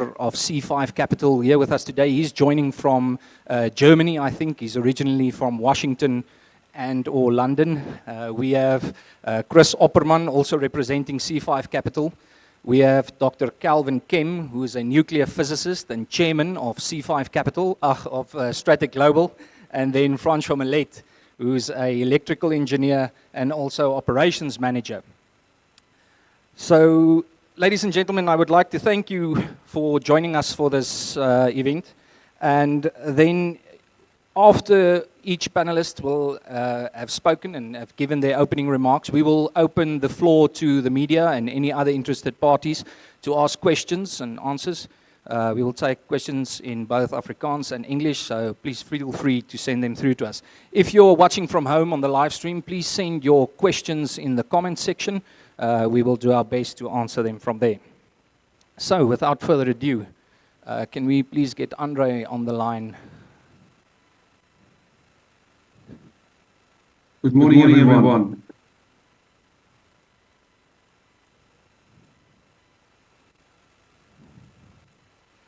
of C5 Capital here with us today. He's joining from Germany, I think. He's originally from Washington or London. We have Chris Opperman, also representing C5 Capital. We have Dr. Calvin Kem, who is a nuclear physicist and chairman of C5 Capital, of Strategic Global, and then Francois Millet, who's an electrical engineer and also operations manager. So, ladies and gentlemen, I would like to thank you for joining us for this event. And then after each panelist will have spoken and have given their opening remarks, we will open the floor to the media and any other interested parties to ask questions and answers. We will take questions in both Afrikaans and English, so please feel free to send them through to us. If you're watching from home on the live stream, please send your questions in the comments section. We will do our best to answer them from there. So, without further ado, can we please get Andre on the line? Good morning, everyone.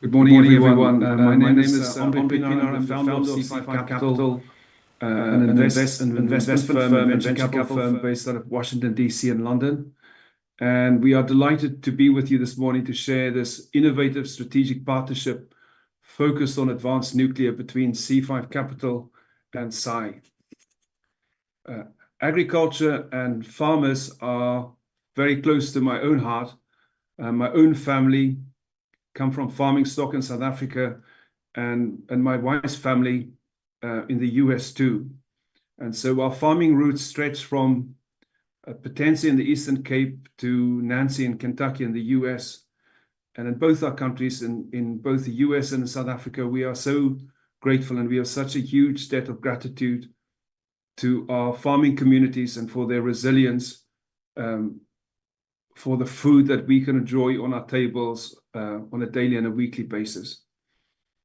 Good morning, everyone. My name is Andre Pienaar. I'm the founder of C5 Capital, an investment firm, a venture capital firm based out of Washington, D.C. and London. And we are delighted to be with you this morning to share this innovative strategic partnership focused on advanced nuclear between C5 Capital and Saai. Agriculture and farmers are very close to my own heart. My own family come from farming stock in South Africa, and my wife's family in the US too. And so our farming roots stretch from Potenza in the Eastern Cape to Nancy in Kentucky in the US. And in both our countries, in both the US and in South Africa, we are so grateful, and we have such a huge debt of gratitude to our farming communities and for their resilience, for the food that we can enjoy on our tables on a daily and a weekly basis.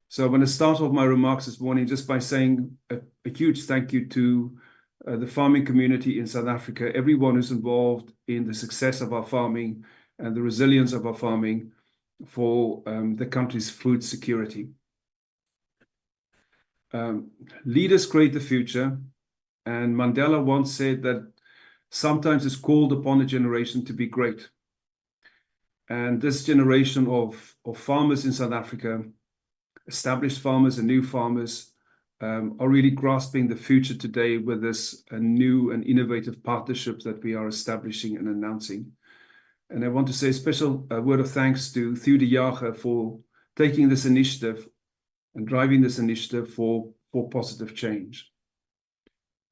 So I'm going to start off my remarks this morning just by saying a huge thank you to the farming community in South Africa, everyone who's involved in the success of our farming and the resilience of our farming for the country's food security. Leaders create the future, and Mandela once said that sometimes it's called upon a generation to be great. And this generation of farmers in South Africa, established farmers and new farmers, are really grasping the future today with this new and innovative partnership that we are establishing and announcing. And I want to say a special word of thanks to Theo de Jager for taking this initiative and driving this initiative for positive change.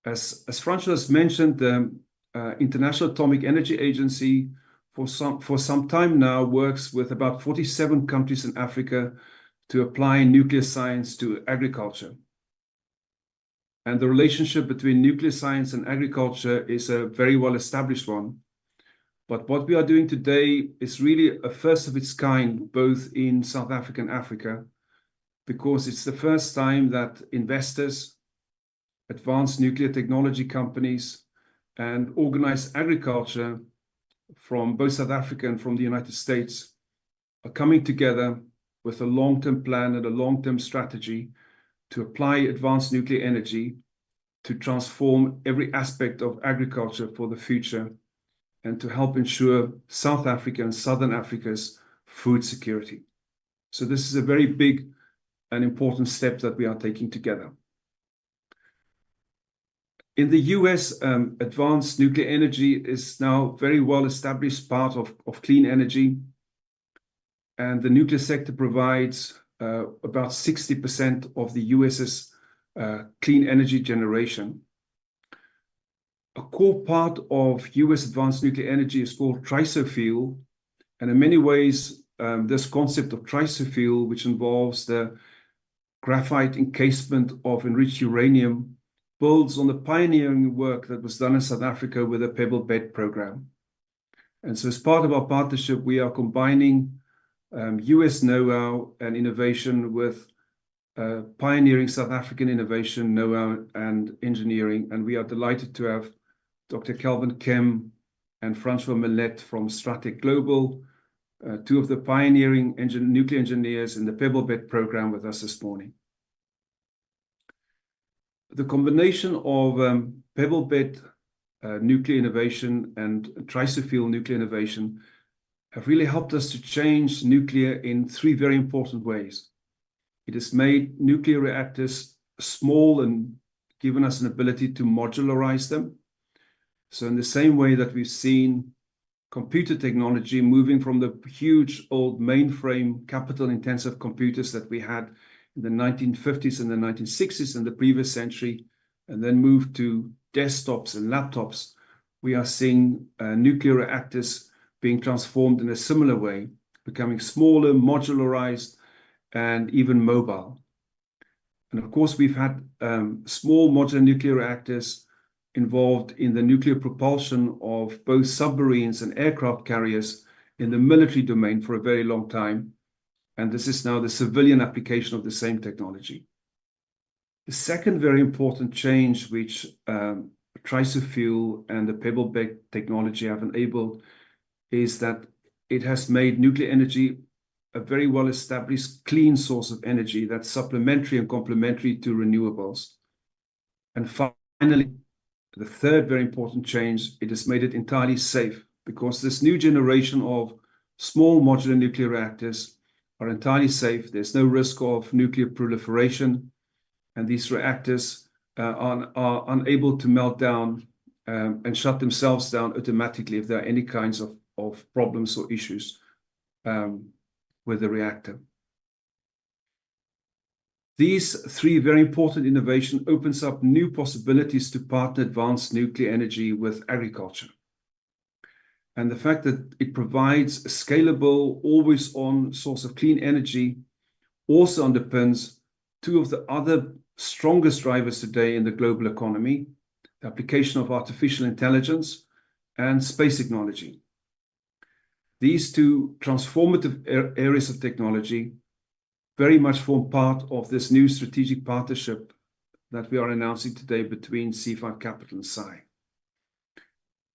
As Francois mentioned, the International Atomic Energy Agency for some time now works with about 47 countries in Africa to apply nuclear science to agriculture. And the relationship between nuclear science and agriculture is a very well-established one. But what we are doing today is really a first of its kind, both in South Africa and Africa, because it's the first time that investors, advanced nuclear technology companies, and organized agriculture from both South Africa and from the United States are coming together with a long-term plan and a long-term strategy to apply advanced nuclear energy to transform every aspect of agriculture for the future and to help ensure South Africa and Southern Africa's food security. So this is a very big and important step that we are taking together. In the US, advanced nuclear energy is now a very well-established part of clean energy. And the nuclear sector provides about 60% of the US's clean energy generation. A core part of US advanced nuclear energy is called trisofuel. And in many ways, this concept of trisofuel, which involves the graphite encasement of enriched uranium, builds on the pioneering work that was done in South Africa with the pebble bed program. And so as part of our partnership, we are combining US know-how and innovation with pioneering South African innovation, know-how and engineering. And we are delighted to have Dr. Calvin Kem and Francois Millet from Strategic Global two of the pioneering nuclear engineers in the Pebble program with us this morning. The combination of Pebble nuclear innovation and Trisofuel nuclear innovation have really helped us to change nuclear in three very important ways. It has made nuclear reactors small and given us an ability to modularize them. So in the same way that we've seen computer technology moving from the huge old mainframe capital-intensive computers that we had in the 1950s and the 1960s in the previous century, and then moved to desktops and laptops, we are seeing nuclear reactors being transformed in a similar way, becoming smaller, modularized, and even mobile. And of course, we've had small modular nuclear reactors involved in the nuclear propulsion of both submarines and aircraft carriers in the military domain for a very long time. And this is now the civilian application of the same technology. The second very important change which Trisofuel and the Pebble technology have enabled is that it has made nuclear energy a very well-established clean source of energy that's supplementary and complementary to renewables. And finally, the third very important change, it has made it entirely safe, because this new generation of small modular nuclear reactors are entirely safe. There's no risk of nuclear proliferation, and these reactors are unable to melt down and shut themselves down automatically if there are any kinds of problems or issues with the reactor. These three very important innovations opens up new possibilities to partner advanced nuclear energy with agriculture. And the fact that it provides a scalable, always-on source of clean energy also underpins two of the other strongest drivers today in the global economy: the application of artificial intelligence and space technology. These two transformative areas of technology very much form part of this new strategic partnership that we are announcing today between C5 Capital and Saai.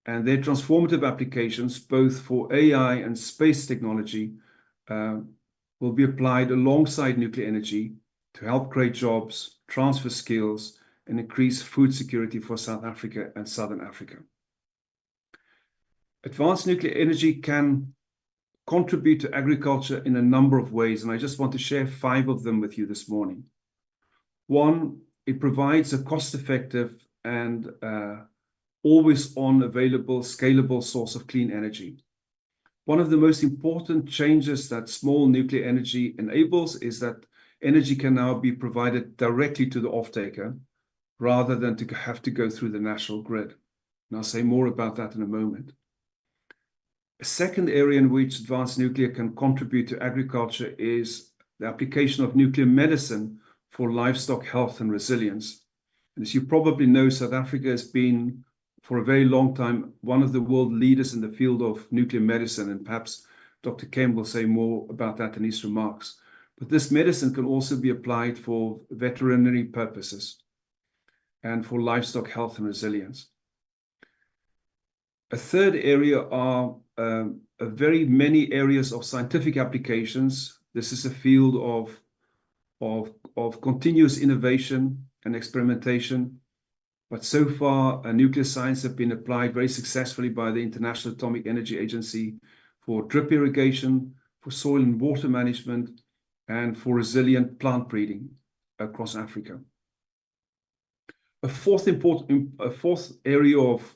And their transformative applications, both for AI and space technology, will be applied alongside nuclear energy to help create jobs, transfer skills, and increase food security for South Africa and Southern Africa. Advanced nuclear energy can contribute to agriculture in a number of ways, and I just want to share 5 of them with you this morning. One, it provides a cost-effective and always-on available, scalable source of clean energy. One of the most important changes that small nuclear energy enables is that energy can now be provided directly to the off-taker rather than to have to go through the national grid. And I'll say more about that in a moment. A second area in which advanced nuclear can contribute to agriculture is the application of nuclear medicine for livestock health and resilience. And as you probably know, South Africa has been, for a very long time, one of the world leaders in the field of nuclear medicine, and perhaps Dr. Kem will say more about that in his remarks. But this medicine can also be applied for veterinary purposes and for livestock health and resilience. A third area are very many areas of scientific applications. This is a field of continuous innovation and experimentation. But so far, nuclear science have been applied very successfully by the International Atomic Energy Agency for drip irrigation, for soil and water management, and for resilient plant breeding across Africa. A fourth area of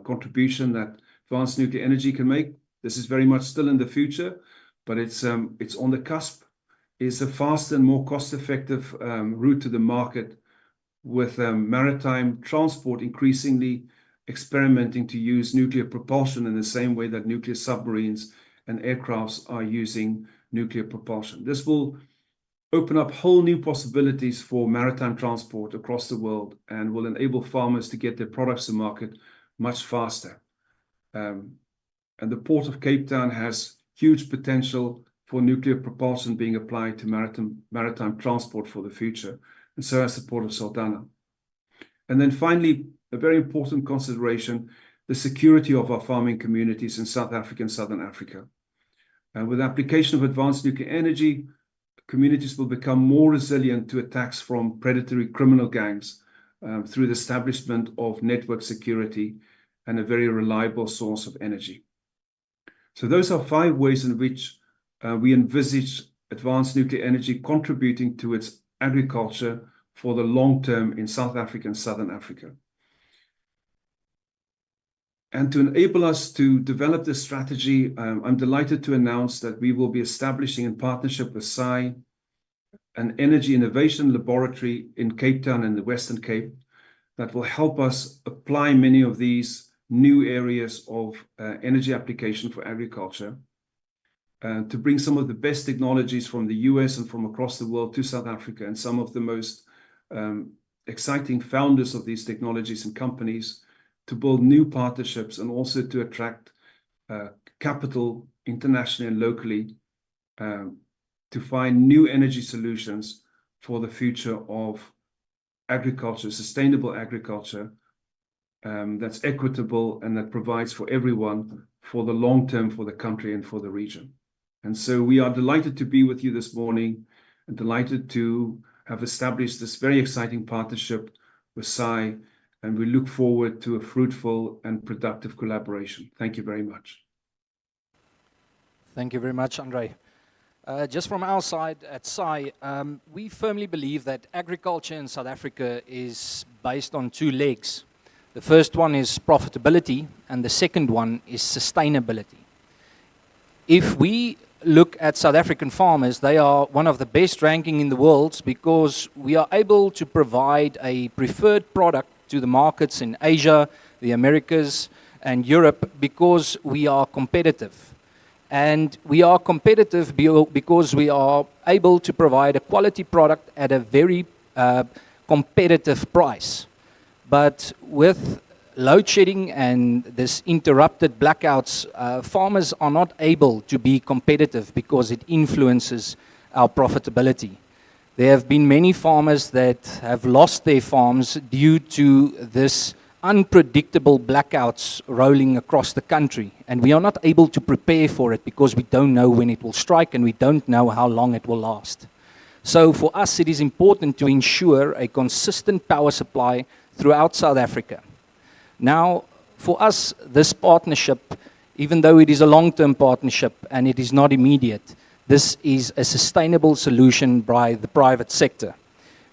contribution that advanced nuclear energy can make, this is very much still in the future, but it's on the cusp, is a faster and more cost-effective route to the market, with maritime transport increasingly experimenting to use nuclear propulsion in the same way that nuclear submarines and aircrafts are using nuclear propulsion. This will open up whole new possibilities for maritime transport across the world and will enable farmers to get their products to market much faster. And the Port of Cape Town has huge potential for nuclear propulsion being applied to maritime transport for the future, and so has the Port of Saldanha. And then finally, a very important consideration, the security of our farming communities in South Africa and Southern Africa. And with the application of advanced nuclear energy, communities will become more resilient to attacks from predatory criminal gangs through the establishment of network security and a very reliable source of energy. So those are 5 ways in which we envisage advanced nuclear energy contributing to its agriculture for the long term in South Africa and Southern Africa. And to enable us to develop this strategy, I'm delighted to announce that we will be establishing in partnership with Saai an energy innovation laboratory in Cape Town in the Western Cape that will help us apply many of these new areas of energy application for agriculture, to bring some of the best technologies from the US and from across the world to South Africa, and some of the most exciting founders of these technologies and companies to build new partnerships and also to attract capital internationally and locally to find new energy solutions for the future of agriculture, sustainable agriculture, that's equitable and that provides for everyone for the long term, for the country and for the region. And so we are delighted to be with you this morning and delighted to have established this very exciting partnership with Saai, and we look forward to a fruitful and productive collaboration. Thank you very much. Thank you very much, Andre. Just from our side at Saai, we firmly believe that agriculture in South Africa is based on 2 legs. The first one is profitability, and the second one is sustainability. If we look at South African farmers, they are one of the best ranking in the world because we are able to provide a preferred product to the markets in Asia, the Americas, and Europe because we are competitive. And we are competitive because we are able to provide a quality product at a very competitive price. But with load shedding and this interrupted blackouts, farmers are not able to be competitive because it influences our profitability. There have been many farmers that have lost their farms due to this unpredictable blackouts rolling across the country, and we are not able to prepare for it because we don't know when it will strike and we don't know how long it will last. So for us it is important to ensure a consistent power supply throughout South Africa. Now, for us, this partnership, even though it is a long-term partnership and it is not immediate, this is a sustainable solution by the private sector.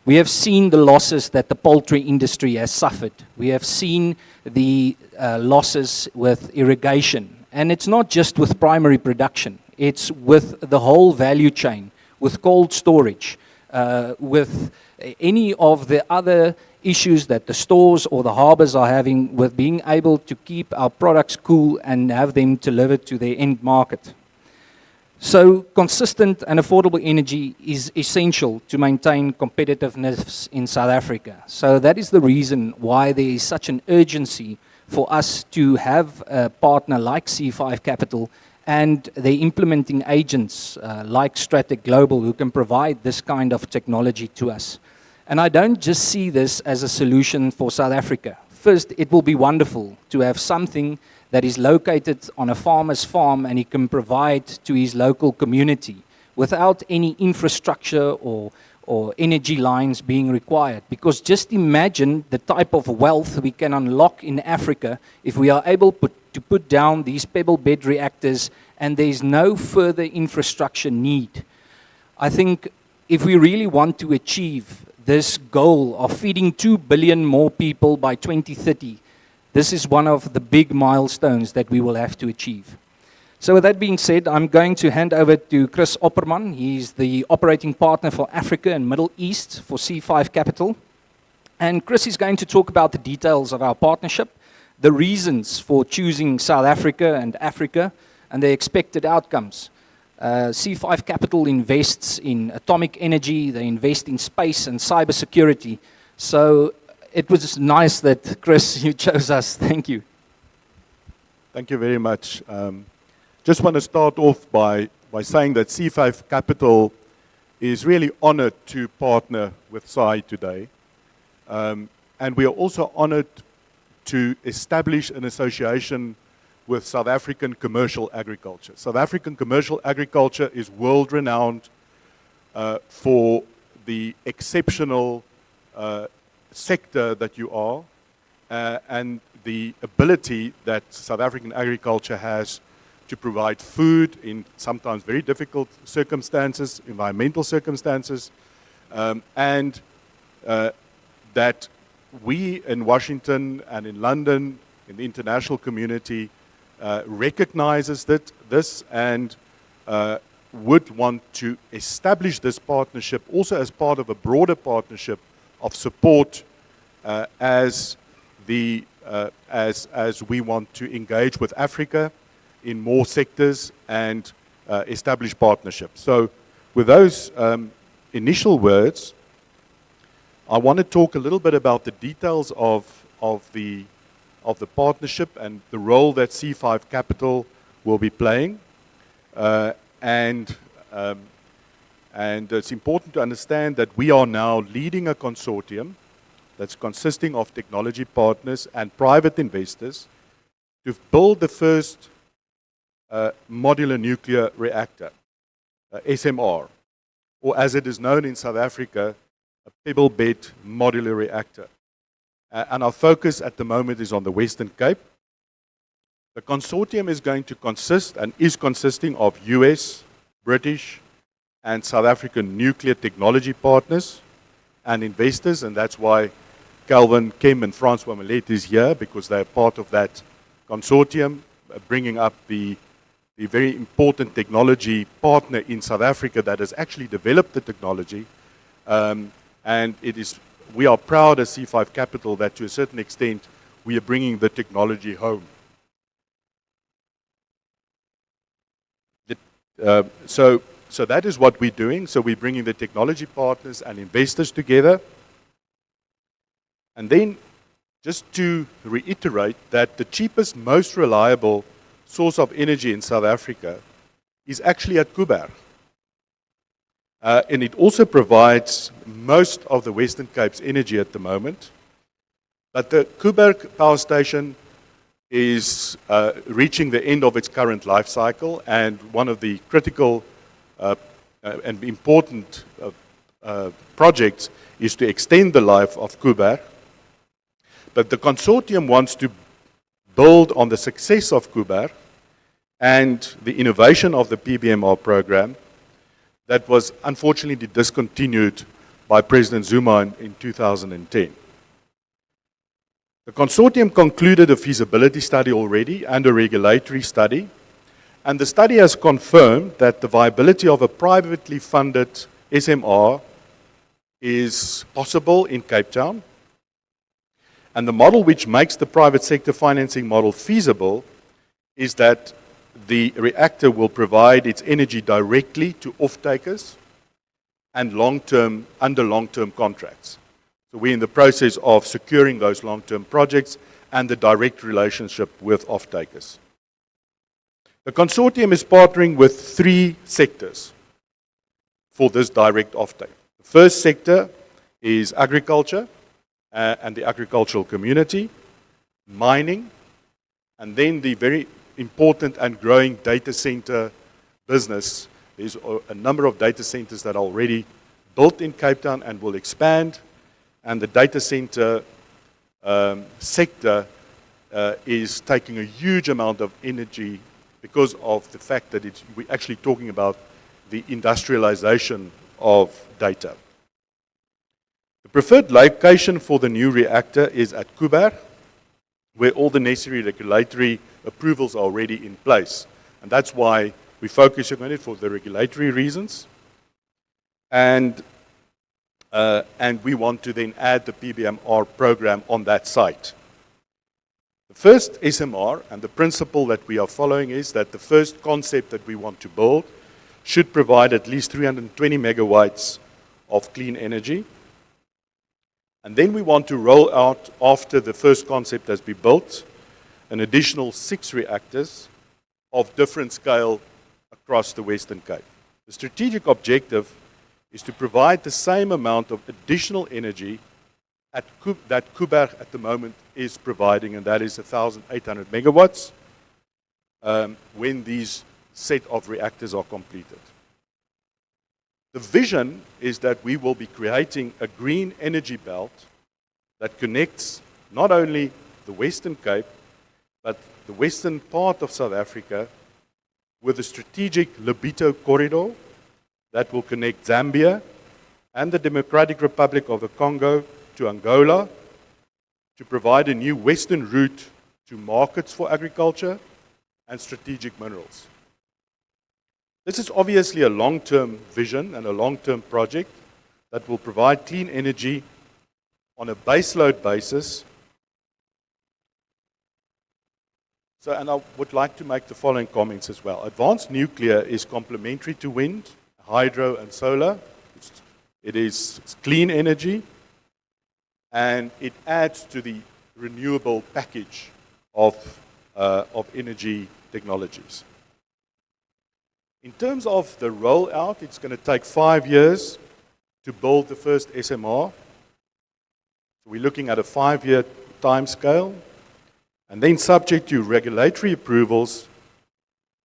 We have seen the losses that the poultry industry has suffered. We have seen the losses with irrigation. And it's not just with primary production. It's with the whole value chain, with cold storage, with any of the other issues that the stores or the harbors are having with being able to keep our products cool and have them delivered to their end market. So consistent and affordable energy is essential to maintain competitiveness in South Africa. So that is the reason why there is such an urgency for us to have a partner like C5 Capital and the implementing agents like Stratec Global who can provide this kind of technology to us. And I don't just see this as a solution for South Africa. First, it will be wonderful to have something that is located on a farmer's farm and he can provide to his local community without any infrastructure or energy lines being required. Because just imagine the type of wealth we can unlock in Africa if we are able to put down these pebble bed reactors and there is no further infrastructure need. I think if we really want to achieve this goal of feeding 2 billion more people by 2030, this is one of the big milestones that we will have to achieve. So with that being said, I'm going to hand over to Chris Opperman. He's the operating partner for Africa and Middle East for C5 Capital. And Chris is going to talk about the details of our partnership, the reasons for choosing South Africa, and the expected outcomes. C5 Capital invests in atomic energy, they invest in space and cybersecurity. So it was nice that, Chris, you chose us. Thank you. Thank you very much. Just want to start off by saying that C5 Capital is really honored to partner with Saai today. And we are also honored to establish an association with South African commercial agriculture. South African commercial agriculture is world-renowned for the exceptional sector that you are, and the ability that South African agriculture has to provide food in sometimes very difficult circumstances, environmental circumstances, and that we in Washington and in London, in the international community, recognizes this and would want to establish this partnership also as part of a broader partnership of support as we want to engage with Africa in more sectors and establish partnerships. So with those initial words, I want to talk a little bit about the details of the partnership and the role that C5 Capital will be playing. And it's important to understand that we are now leading a consortium that's consisting of technology partners and private investors to build the first modular nuclear reactor, SMR, or as it is known in South Africa, a pebble bed modular reactor. And our focus at the moment is on the Western Cape. The consortium is going to consist and is consisting of US, British, and South African nuclear technology partners and investors, and that's why Calvin, Kim, and Francois Millet is here, because they're part of that consortium, bringing up the very important technology partner in South Africa that has actually developed the technology. And we are proud as C5 Capital that to a certain extent we are bringing the technology home. So that is what we're doing. So we're bringing the technology partners and investors together. And then just to reiterate that the cheapest, most reliable source of energy in South Africa is actually at Kuiberg. And it also provides most of the Western Cape's energy at the moment. But the Kuiberg power station is reaching the end of its current life cycle, and one of the critical and important projects is to extend the life of Kuiberg. But the consortium wants to build on the success of Kuiberg and the innovation of the PBMR program that was unfortunately discontinued by President Zuma in 2010. The consortium concluded a feasibility study already and a regulatory study, and the study has confirmed that the viability of a privately funded SMR is possible in Cape Town. And the model which makes the private sector financing model feasible is that the reactor will provide its energy directly to off-takers and under long-term contracts. So we're in the process of securing those long-term projects and the direct relationship with off-takers. The consortium is partnering with 3 sectors for this direct offtake. The first sector is agriculture and the agricultural community, mining, and then the very important and growing data center business. There's a number of data centers that are already built in Cape Town and will expand, and the data center sector is taking a huge amount of energy because of the fact that we're actually talking about the industrialization of data. The preferred location for the new reactor is at Kuiberg, where all the necessary regulatory approvals are already in place. And that's why we're focusing on it, for the regulatory reasons. And we want to then add the PBMR program on that site. The first SMR, and the principle that we are following, is that the first concept that we want to build should provide at least 320 megawatts of clean energy. And then we want to roll out, after the first concept has been built, an additional 6 reactors of different scale across the Western Cape. The strategic objective is to provide the same amount of additional energy that Kuiberg at the moment is providing, and that is 1,800 megawatts. when these set of reactors are completed. The vision is that we will be creating a green energy belt that connects not only the Western Cape, but the western part of South Africa with a strategic Lobito corridor that will connect Zambia and the Democratic Republic of the Congo to Angola to provide a new western route to markets for agriculture and strategic minerals. This is obviously a long-term vision and a long-term project that will provide clean energy on a baseload basis. And I would like to make the following comments as well. Advanced nuclear is complementary to wind, hydro, and solar. It is clean energy, and it adds to the renewable package of energy technologies. In terms of the rollout, it's going to take 5 years to build the first SMR. So we're looking at a 5-year timescale, and then subject to regulatory approvals,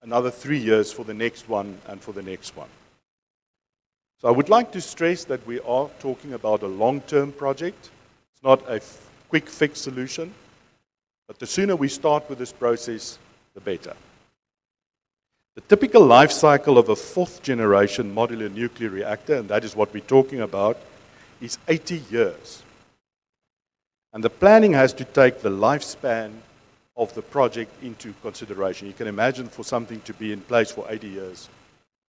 another 3 years for the next one and for the next one. So I would like to stress that we are talking about a long-term project. It's not a quick fix solution, but the sooner we start with this process, the better. The typical life cycle of a 4th generation modular nuclear reactor, and that is what we're talking about, is 80 years. And the planning has to take the lifespan of the project into consideration. You can imagine for something to be in place for 80 years,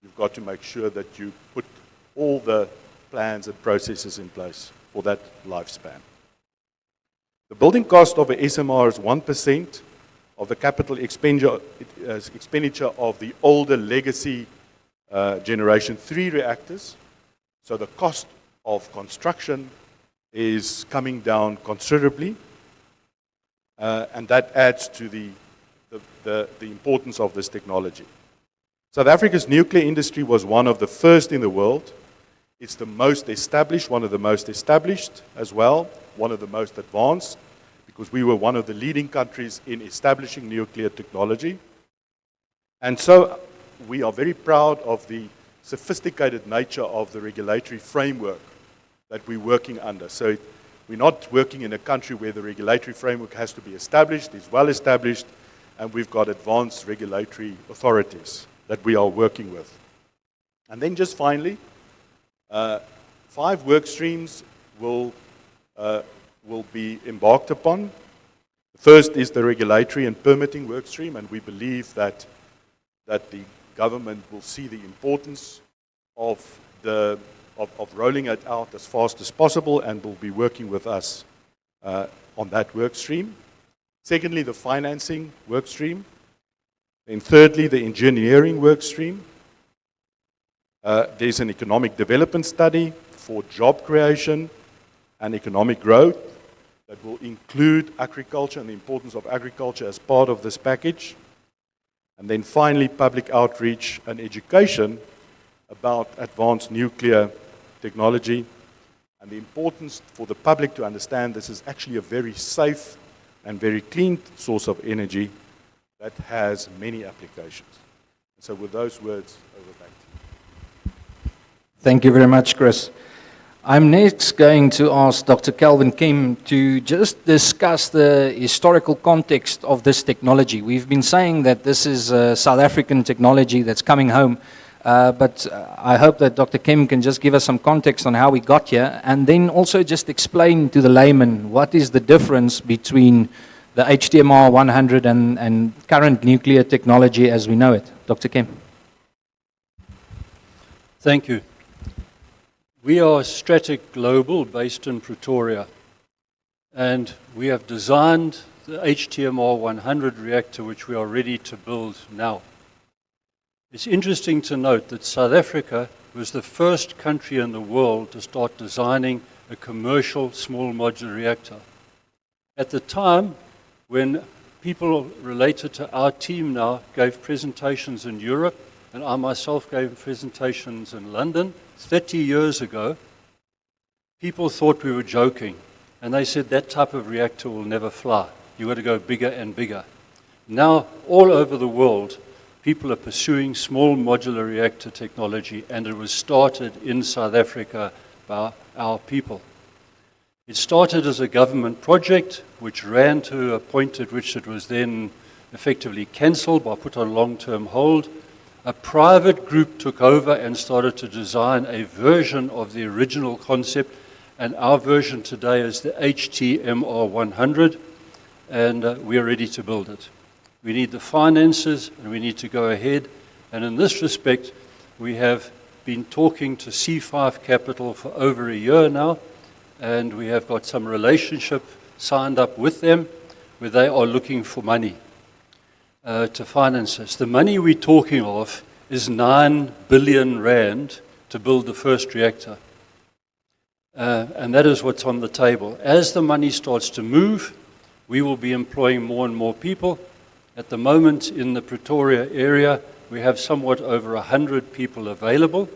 you've got to make sure that you put all the plans and processes in place for that lifespan. The building cost of a SMR is 1% of the capital expenditure of the older legacy generation 3 reactors. So the cost of construction is coming down considerably, and that adds to the importance of this technology. South Africa's nuclear industry was one of the first in the world. It's the most established, one of the most established as well, one of the most advanced, because we were one of the leading countries in establishing nuclear technology. And so we are very proud of the sophisticated nature of the regulatory framework that we're working under. So we're not working in a country where the regulatory framework has to be established, it's well established, and we've got advanced regulatory authorities that we are working with. And then just finally, 5 work streams will be embarked upon. The first is the regulatory and permitting work stream, and we believe that the government will see the importance of rolling it out as fast as possible and will be working with us on that work stream. Secondly, the financing work stream. Then thirdly, the engineering work stream. There's an economic development study for job creation and economic growth that will include agriculture and the importance of agriculture as part of this package. And then finally, public outreach and education about advanced nuclear technology and the importance for the public to understand this is actually a very safe and very clean source of energy that has many applications. So with those words, over back to you. Thank you very much, Chris. I'm next going to ask Dr. Kelvin Kim to just discuss the historical context of this technology. We've been saying that this is a South African technology that's coming home, but I hope that Dr. Kim can just give us some context on how we got here, and then also just explain to the layman what is the difference between the HTMR 100 and current nuclear technology as we know it. Dr. Kim. Thank you. We are Stratic Global based in Pretoria, and we have designed the HTMR 100 reactor which we are ready to build now. It's interesting to note that South Africa was the first country in the world to start designing a commercial small modular reactor. At the time when people related to our team now gave presentations in Europe, and I myself gave presentations in London 30 years ago, people thought we were joking. And they said that type of reactor will never fly. You've got to go bigger and bigger. Now, all over the world, people are pursuing small modular reactor technology, and it was started in South Africa by our people. It started as a government project, which ran to a point at which it was then effectively cancelled or put on long-term hold. A private group took over and started to design a version of the original concept, and our version today is the HTMR100, and we are ready to build it. We need the finances, and we need to go ahead, and in this respect, we have been talking to C5 Capital for over a year now, and we have got some relationship signed up with them where they are looking for money to finance this. The money we're talking of is 9 billion rand to build the first reactor. And that is what's on the table. As the money starts to move, we will be employing more and more people. At the moment in the Pretoria area, we have somewhat over 100 people available,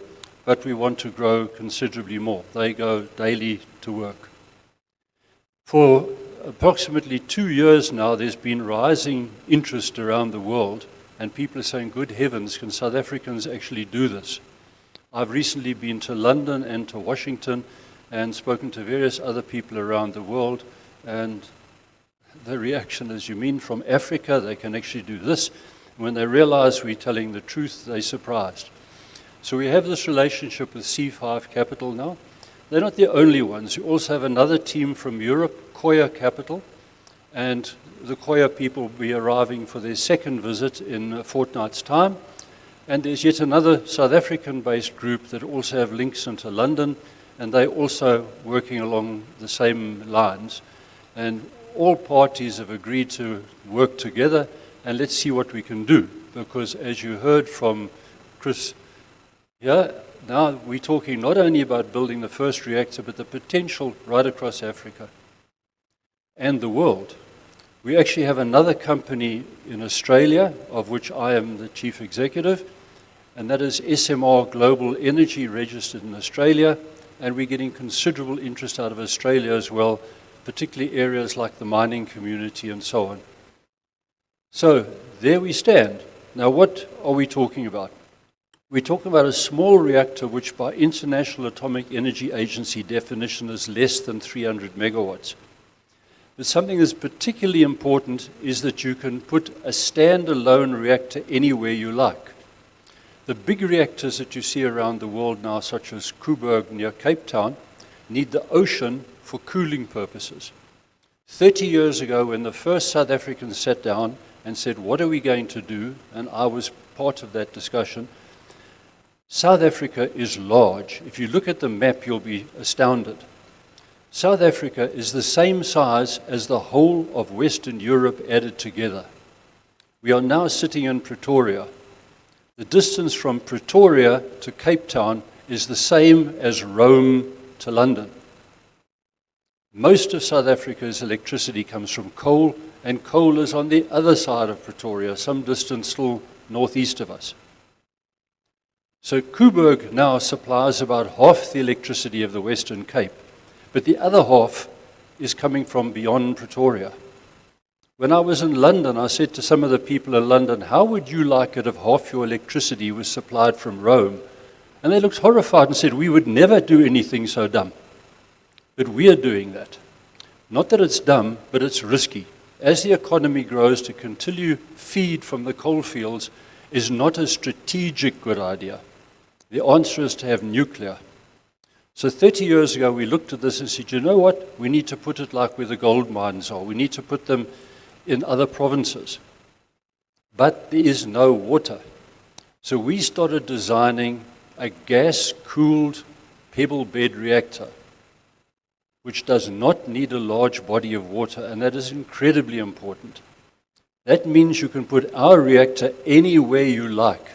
but we want to grow considerably more. They go daily to work. For approximately 2 years now, there's been rising interest around the world, and people are saying, good heavens, can South Africans actually do this? I've recently been to London and to Washington and spoken to various other people around the world, and the reaction is, you mean from Africa, they can actually do this? When they realize we're telling the truth, they're surprised. So we have this relationship with C5 Capital now. They're not the only ones. We also have another team from Europe, Koya Capital, and the Koya people will be arriving for their second visit in a fortnight's time. And there's yet another South African-based group that also have links into London, and they're also working along the same lines. And all parties have agreed to work together, and let's see what we can do. Because as you heard from Chris here, now we're talking not only about building the first reactor, but the potential right across Africa and the world. We actually have another company in Australia, of which I am the chief executive, and that is SMR Global Energy, registered in Australia, and we're getting considerable interest out of Australia as well, particularly areas like the mining community and so on. So there we stand. Now what are we talking about? We're talking about a small reactor which by International Atomic Energy Agency definition is less than 300 megawatts. But something that's particularly important is that you can put a standalone reactor anywhere you like. The big reactors that you see around the world now, such as Coburg near Cape Town, need the ocean for cooling purposes. 30 years ago, when the first South Africans sat down and said, what are we going to do? And I was part of that discussion. South Africa is large. If you look at the map, you'll be astounded. South Africa is the same size as the whole of Western Europe added together. We are now sitting in Pretoria. The distance from Pretoria to Cape Town is the same as Rome to London. Most of South Africa's electricity comes from coal, and coal is on the other side of Pretoria, some distance still northeast of us. So Coburg now supplies about half the electricity of the Western Cape, but the other half is coming from beyond Pretoria. When I was in London, I said to some of the people in London, how would you like it if half your electricity was supplied from Rome? And they looked horrified and said, we would never do anything so dumb. But we are doing that. Not that it's dumb, but it's risky. As the economy grows, to continue feed from the coal fields is not a strategic good idea. The answer is to have nuclear. So 30 years ago, we looked at this and said, you know what? We need to put it like where the gold mines are. We need to put them in other provinces. But there is no water. So we started designing a gas-cooled pebble bed reactor, which does not need a large body of water, and that is incredibly important. That means you can put our reactor anywhere you like.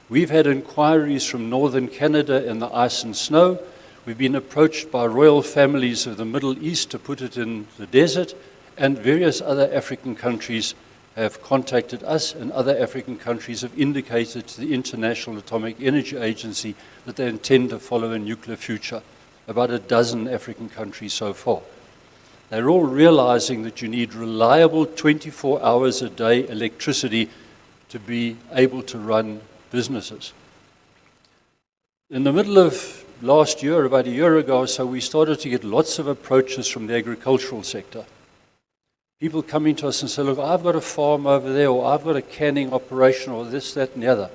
We've had inquiries from northern Canada in the ice and snow. We've been approached by royal families of the Middle East to put it in the desert, and various other African countries have contacted us, and other African countries have indicated to the International Atomic Energy Agency that they intend to follow a nuclear future. About a dozen African countries so far. They're all realizing that you need reliable 24 hours a day electricity to be able to run businesses. In the middle of last year, about a year ago or so, we started to get lots of approaches from the agricultural sector. People coming to us and say, look, I've got a farm over there, or I've got a canning operation, or this, that, and the other.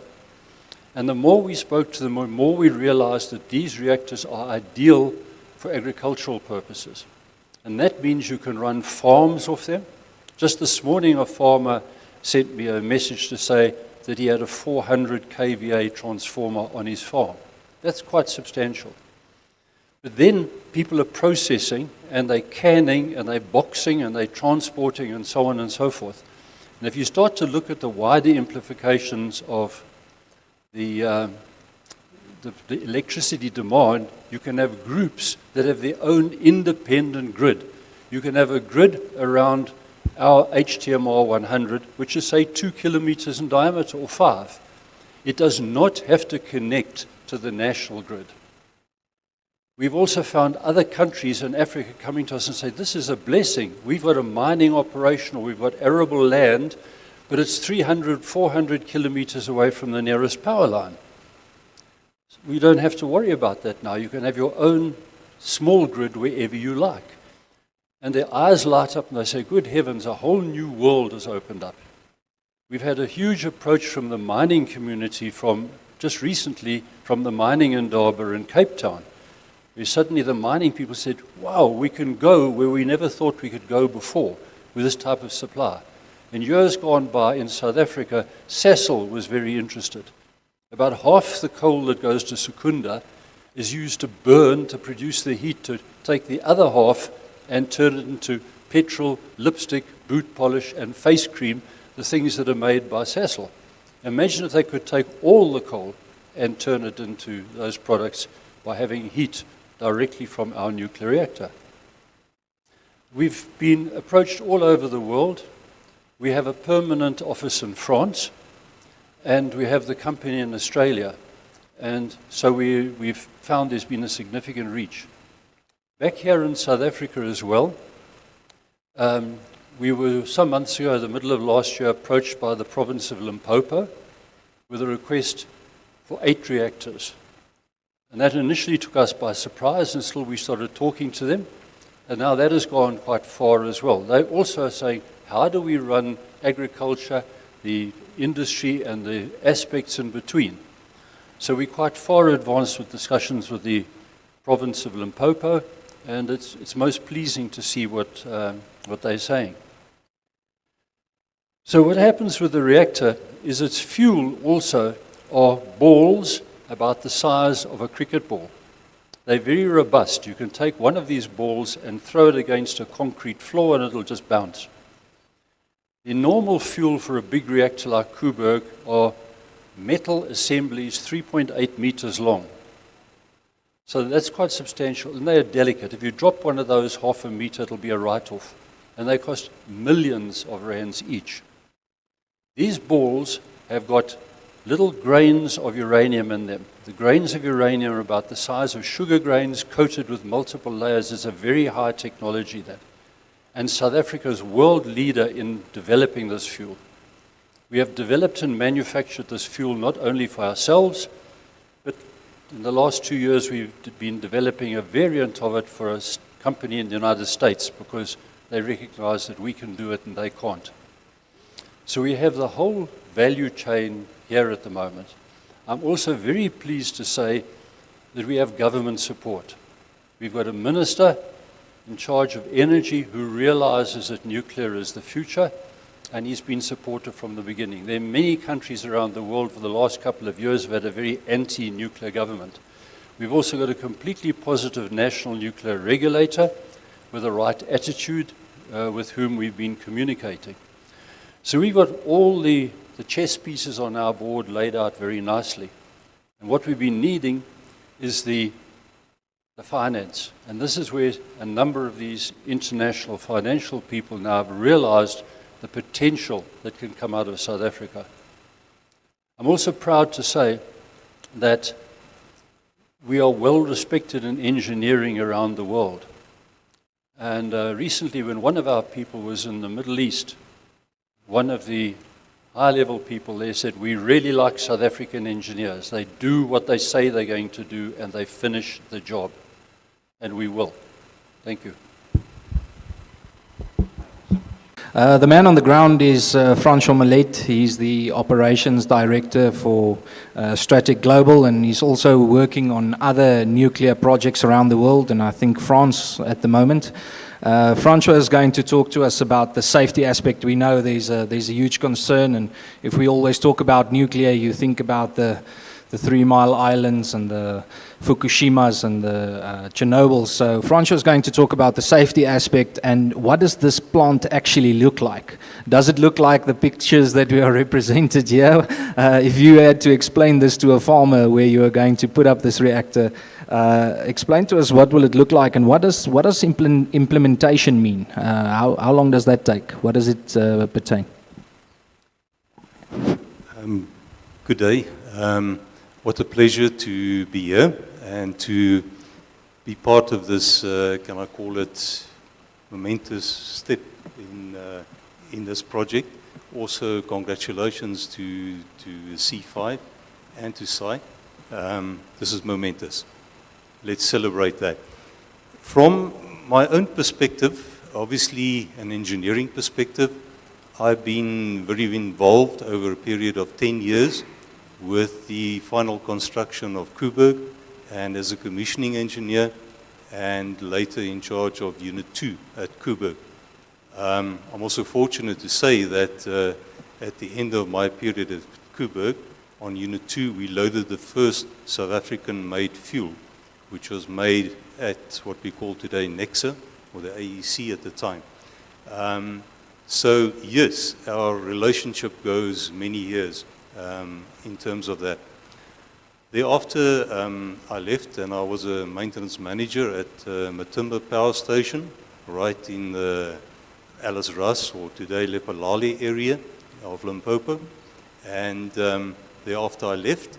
And the more we spoke to them, the more we realized that these reactors are ideal for agricultural purposes. And that means you can run farms off them. Just this morning, a farmer sent me a message to say that he had a 400 kVA transformer on his farm. That's quite substantial. But then people are processing, and they're canning, and they're boxing, and they're transporting, and so on and so forth. And if you start to look at the wider implications of the electricity demand, you can have groups that have their own independent grid. You can have a grid around our HTMR 100, which is, say, 2 kilometers in diameter, or 5. It does not have to connect to the national grid. We've also found other countries in Africa coming to us and say, this is a blessing. We've got a mining operation, or we've got arable land, but it's 300, 400 kilometers away from the nearest power line. We don't have to worry about that now. You can have your own small grid wherever you like. And their eyes light up and they say, good heavens, a whole new world has opened up. We've had a huge approach from the mining community just recently from the mining indaba in Cape Town, where suddenly the mining people said, wow, we can go where we never thought we could go before with this type of supply. In years gone by in South Africa, Sasol was very interested. About half the coal that goes to Secunda is used to burn to produce the heat to take the other half and turn it into petrol, lipstick, boot polish, and face cream, the things that are made by Sasol. Imagine if they could take all the coal and turn it into those products by having heat directly from our nuclear reactor. We've been approached all over the world. We have a permanent office in France, and we have the company in Australia. And so we've found there's been a significant reach. Back here in South Africa as well, we were some months ago, in the middle of last year, approached by the province of Limpopo with a request for 8 reactors. And that initially took us by surprise until we started talking to them. And now that has gone quite far as well. They also are saying, how do we run agriculture, the industry, and the aspects in between? So we're quite far advanced with discussions with the province of Limpopo, and it's most pleasing to see what they're saying. So what happens with the reactor is its fuel also are balls about the size of a cricket ball. They're very robust. You can take one of these balls and throw it against a concrete floor and it'll just bounce. The normal fuel for a big reactor like Koeberg are metal assemblies 3.8 meters long. So that's quite substantial, and they are delicate. If you drop one of those half a meter, it'll be a write-off. And they cost millions of rands each. These balls have got little grains of uranium in them. The grains of uranium are about the size of sugar grains coated with multiple layers. It's a very high technology, that. And South Africa is world leader in developing this fuel. We have developed and manufactured this fuel not only for ourselves, but in the last 2 years we've been developing a variant of it for a company in the United States because they recognize that we can do it and they can't. So we have the whole value chain here at the moment. I'm also very pleased to say that we have government support. We've got a minister in charge of energy who realizes that nuclear is the future, and he's been supportive from the beginning. There are many countries around the world for the last couple of years who have had a very anti-nuclear government. We've also got a completely positive national nuclear regulator with the right attitude with whom we've been communicating. So we've got all the chess pieces on our board laid out very nicely. And what we've been needing is the finance. And this is where a number of these international financial people now have realized the potential that can come out of South Africa. I'm also proud to say that we are well respected in engineering around the world. And recently, when one of our people was in the Middle East, one of the high-level people there said, we really like South African engineers. They do what they say they're going to do, and they finish the job. And we will. Thank you. The man on the ground is Francois Millet. He's the operations director for Strategic Global, and he's also working on other nuclear projects around the world, and I think France at the moment. Francois is going to talk to us about the safety aspect. We know there's a huge concern, and if we always talk about nuclear, you think about the 3 Mile Islands and the Fukushimas and the Chernobyls. So Francois is going to talk about the safety aspect and what does this plant actually look like? Does it look like the pictures that we are represented here? If you had to explain this to a farmer where you are going to put up this reactor, explain to us what will it look like and what does implementation mean? How long does that take? What does it pertain? Good day. What a pleasure to be here and to be part of this, can I call it, momentous step in this project. Also, congratulations to C5 and to Saai. This is momentous. Let's celebrate that. From my own perspective, obviously an engineering perspective, I've been very involved over a period of 10 years with the final construction of Koeberg and as a commissioning engineer and later in charge of Unit 2 at Koeberg. I'm also fortunate to say that at the end of my period at Koeberg, on Unit 2 we loaded the first South African made fuel, which was made at what we call today NEXA, or the AEC at the time. So yes, our relationship goes many years. In terms of that. Thereafter, I left and I was a maintenance manager at Matimba Power Station, right in the Alice Russ, or today Lephalale area of Limpopo. And thereafter I left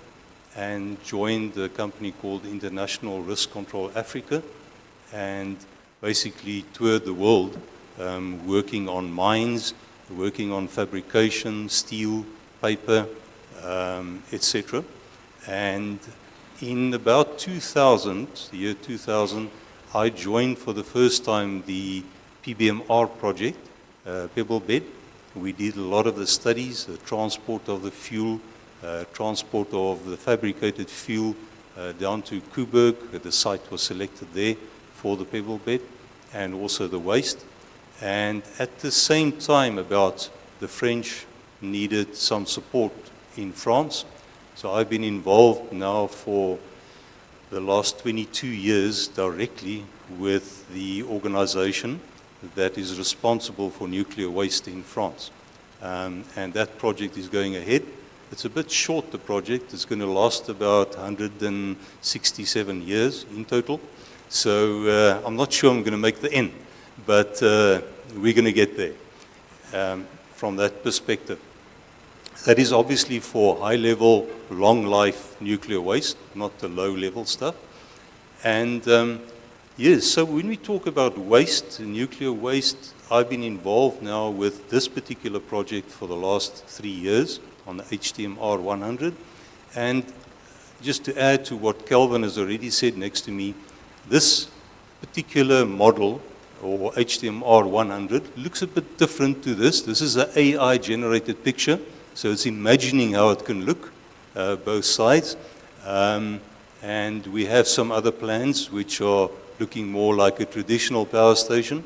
and joined a company called International Risk Control Africa and basically toured the world working on mines, working on fabrication, steel, paper, etc. And in about 2000, the year 2000, I joined for the first time the PBMR project, Pebble Bed. We did a lot of the studies, the transport of the fuel, transport of the fabricated fuel down to Koeberg. The site was selected there for the Pebble Bed and also the waste. And at the same time, about the French needed some support in France. So I've been involved now for the last 22 years directly with the organization that is responsible for nuclear waste in France. And that project is going ahead. It's a bit short, the project. It's going to last about 167 years in total. So I'm not sure I'm going to make the end, but we're going to get there from that perspective. That is obviously for high-level, long-life nuclear waste, not the low-level stuff. And yes, so when we talk about waste, nuclear waste, I've been involved now with this particular project for the last 3 years on the HTMR 100. And just to add to what Kelvin has already said next to me, this particular model, or HTMR 100, looks a bit different to this. This is an AI-generated picture. So it's imagining how it can look, both sides. And we have some other plans which are looking more like a traditional power station.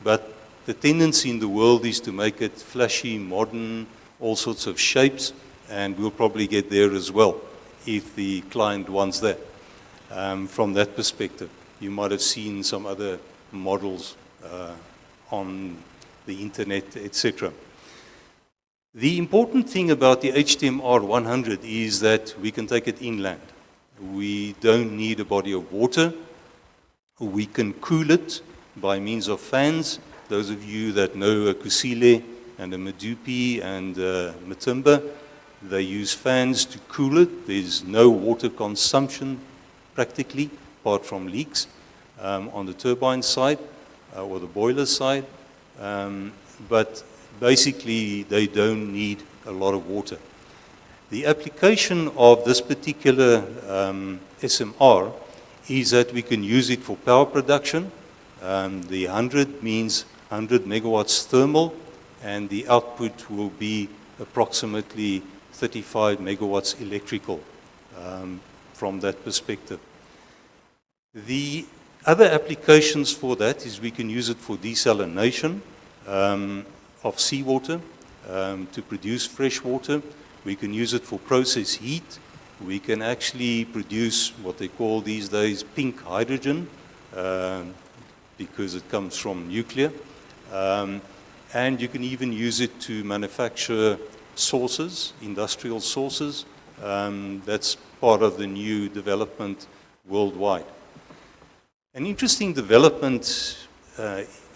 But the tendency in the world is to make it flashy, modern, all sorts of shapes. And we'll probably get there as well if the client wants that. From that perspective, you might have seen some other models on the internet, etc. The important thing about the HTMR 100 is that we can take it inland. We don't need a body of water. We can cool it by means of fans. Those of you that know a Kusile and a Medupi and Matimba, they use fans to cool it. There's no water consumption practically, apart from leaks on the turbine side. or the boiler side, but basically they don't need a lot of water. The application of this particular SMR is that we can use it for power production. The 100 means 100 megawatts thermal, and the output will be approximately 35 megawatts electrical from that perspective. The other applications for that is we can use it for desalination of seawater to produce fresh water. We can use it for process heat. We can actually produce what they call these days pink hydrogen because it comes from nuclear. And you can even use it to manufacture sauces, industrial sauces. That's part of the new development worldwide. An interesting development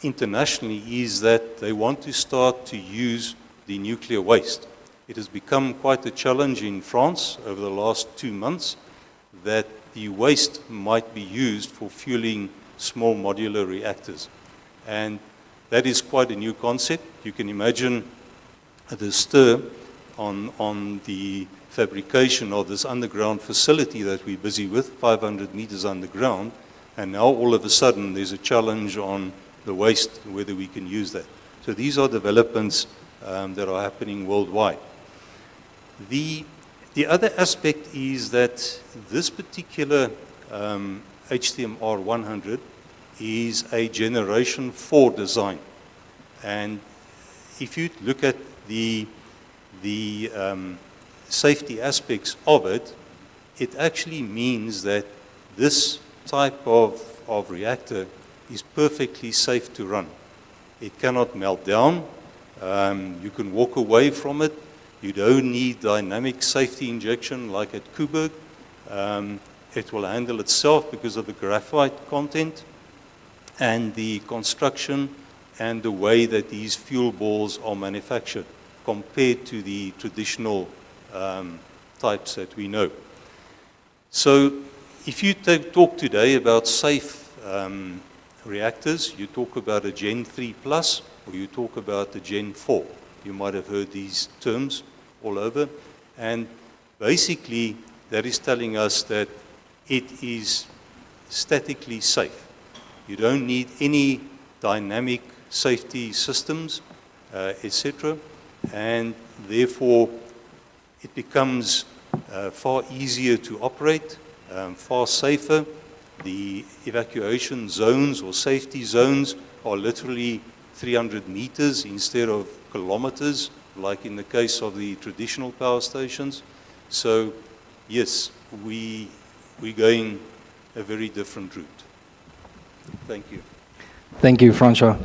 internationally is that they want to start to use the nuclear waste. It has become quite a challenge in France over the last 2 months that the waste might be used for fueling small modular reactors. And that is quite a new concept. You can imagine the stir on the fabrication of this underground facility that we're busy with, 500 meters underground, and now all of a sudden there's a challenge on the waste, whether we can use that. So these are developments that are happening worldwide. The other aspect is that this particular HTMR 100 is a generation 4 design. And if you look at the safety aspects of it, it actually means that this type of reactor is perfectly safe to run. It cannot melt down. You can walk away from it. You don't need dynamic safety injection like at Coburg. It will handle itself because of the graphite content and the construction and the way that these fuel balls are manufactured compared to the traditional types that we know. So if you talk today about safe reactors, you talk about a Gen 3 plus or you talk about the Gen 4. You might have heard these terms all over. And basically, that is telling us that it is statically safe. You don't need any dynamic safety systems, etc. And therefore, it becomes far easier to operate, far safer. The evacuation zones or safety zones are literally 300 meters instead of kilometers, like in the case of the traditional power stations. So, yes, we're going a very different route. Thank you. Thank you, Francois.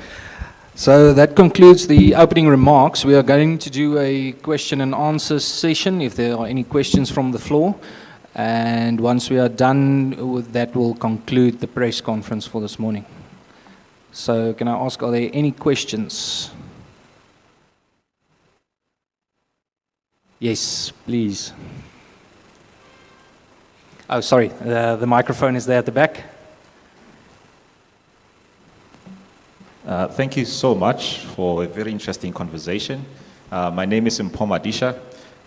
So that concludes the opening remarks. We are going to do a question and answer session if there are any questions from the floor. And once we are done with that, we'll conclude the press conference for this morning. So can I ask, are there any questions? Yes, please. Oh, sorry, the microphone is there at the back. Thank you so much for a very interesting conversation. My name is Mpoma Disha.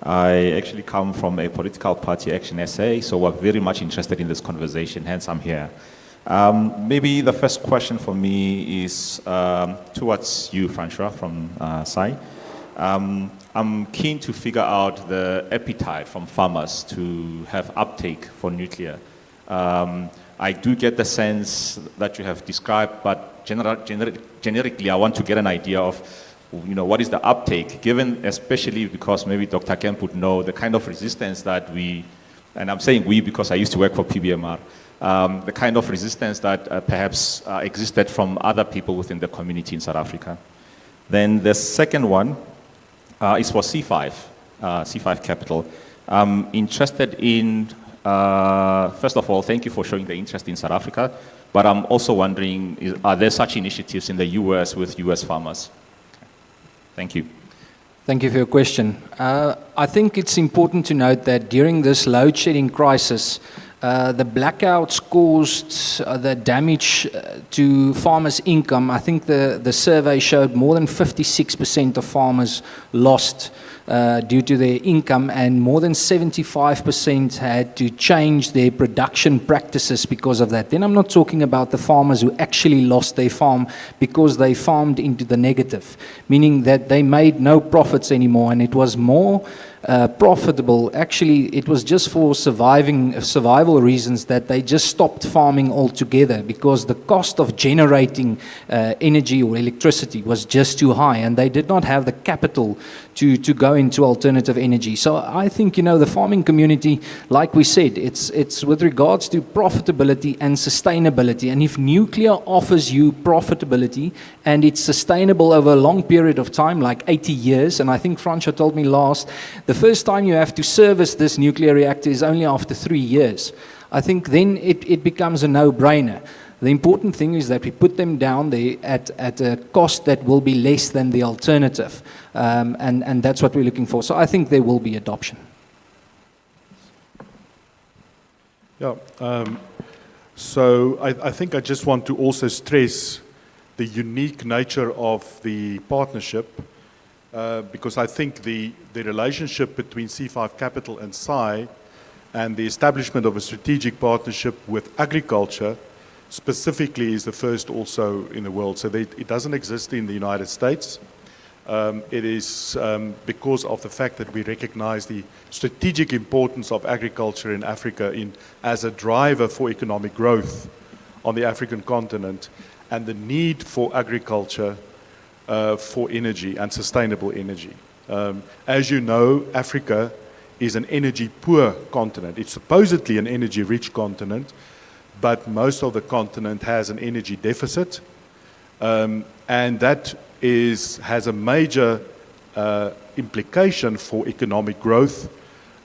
I actually come from a political party, Action SA, so we're very much interested in this conversation, hence I'm here. Maybe the first question for me is towards you, Francois, from Saai. I'm keen to figure out the appetite from farmers to have uptake for nuclear. I do get the sense that you have described, but generically, I want to get an idea of, what is the uptake, given especially because maybe Dr. Kemp would know the kind of resistance that we, and I'm saying we because I used to work for PBMR, the kind of resistance that perhaps existed from other people within the community in South Africa. Then the second one is for C5, C5 Capital. I'm interested in, first of all, thank you for showing the interest in South Africa, but I'm also wondering, are there such initiatives in the US with US farmers? Thank you. Thank you for your question. I think it's important to note that during this load shedding crisis, the blackouts caused the damage to farmers' income. I think the survey showed more than 56% of farmers lost due to their income, and more than 75% had to change their production practices because of that. Then I'm not talking about the farmers who actually lost their farm because they farmed into the negative, meaning that they made no profits anymore, and it was more profitable. Actually, it was just for survival reasons that they just stopped farming altogether because the cost of generating energy or electricity was just too high, and they did not have the capital to go into alternative energy. So I think, the farming community, like we said, it's with regards to profitability and sustainability. And if nuclear offers you profitability and it's sustainable over a long period of time, like 80 years, and I think Fransja told me last, the first time you have to service this nuclear reactor is only after 3 years. I think then it becomes a no-brainer. The important thing is that we put them down there at a cost that will be less than the alternative. And that's what we're looking for. So I think there will be adoption. Yeah. So I think I just want to also stress the unique nature of the partnership, because I think the relationship between C5 Capital and Saai and the establishment of a strategic partnership with agriculture specifically is the first also in the world. So it doesn't exist in the United States. It is because of the fact that we recognize the strategic importance of agriculture in Africa as a driver for economic growth on the African continent, and the need for agriculture for energy and sustainable energy. As you know, Africa is an energy-poor continent. It's supposedly an energy-rich continent, but most of the continent has an energy deficit, and that has a major implication for economic growth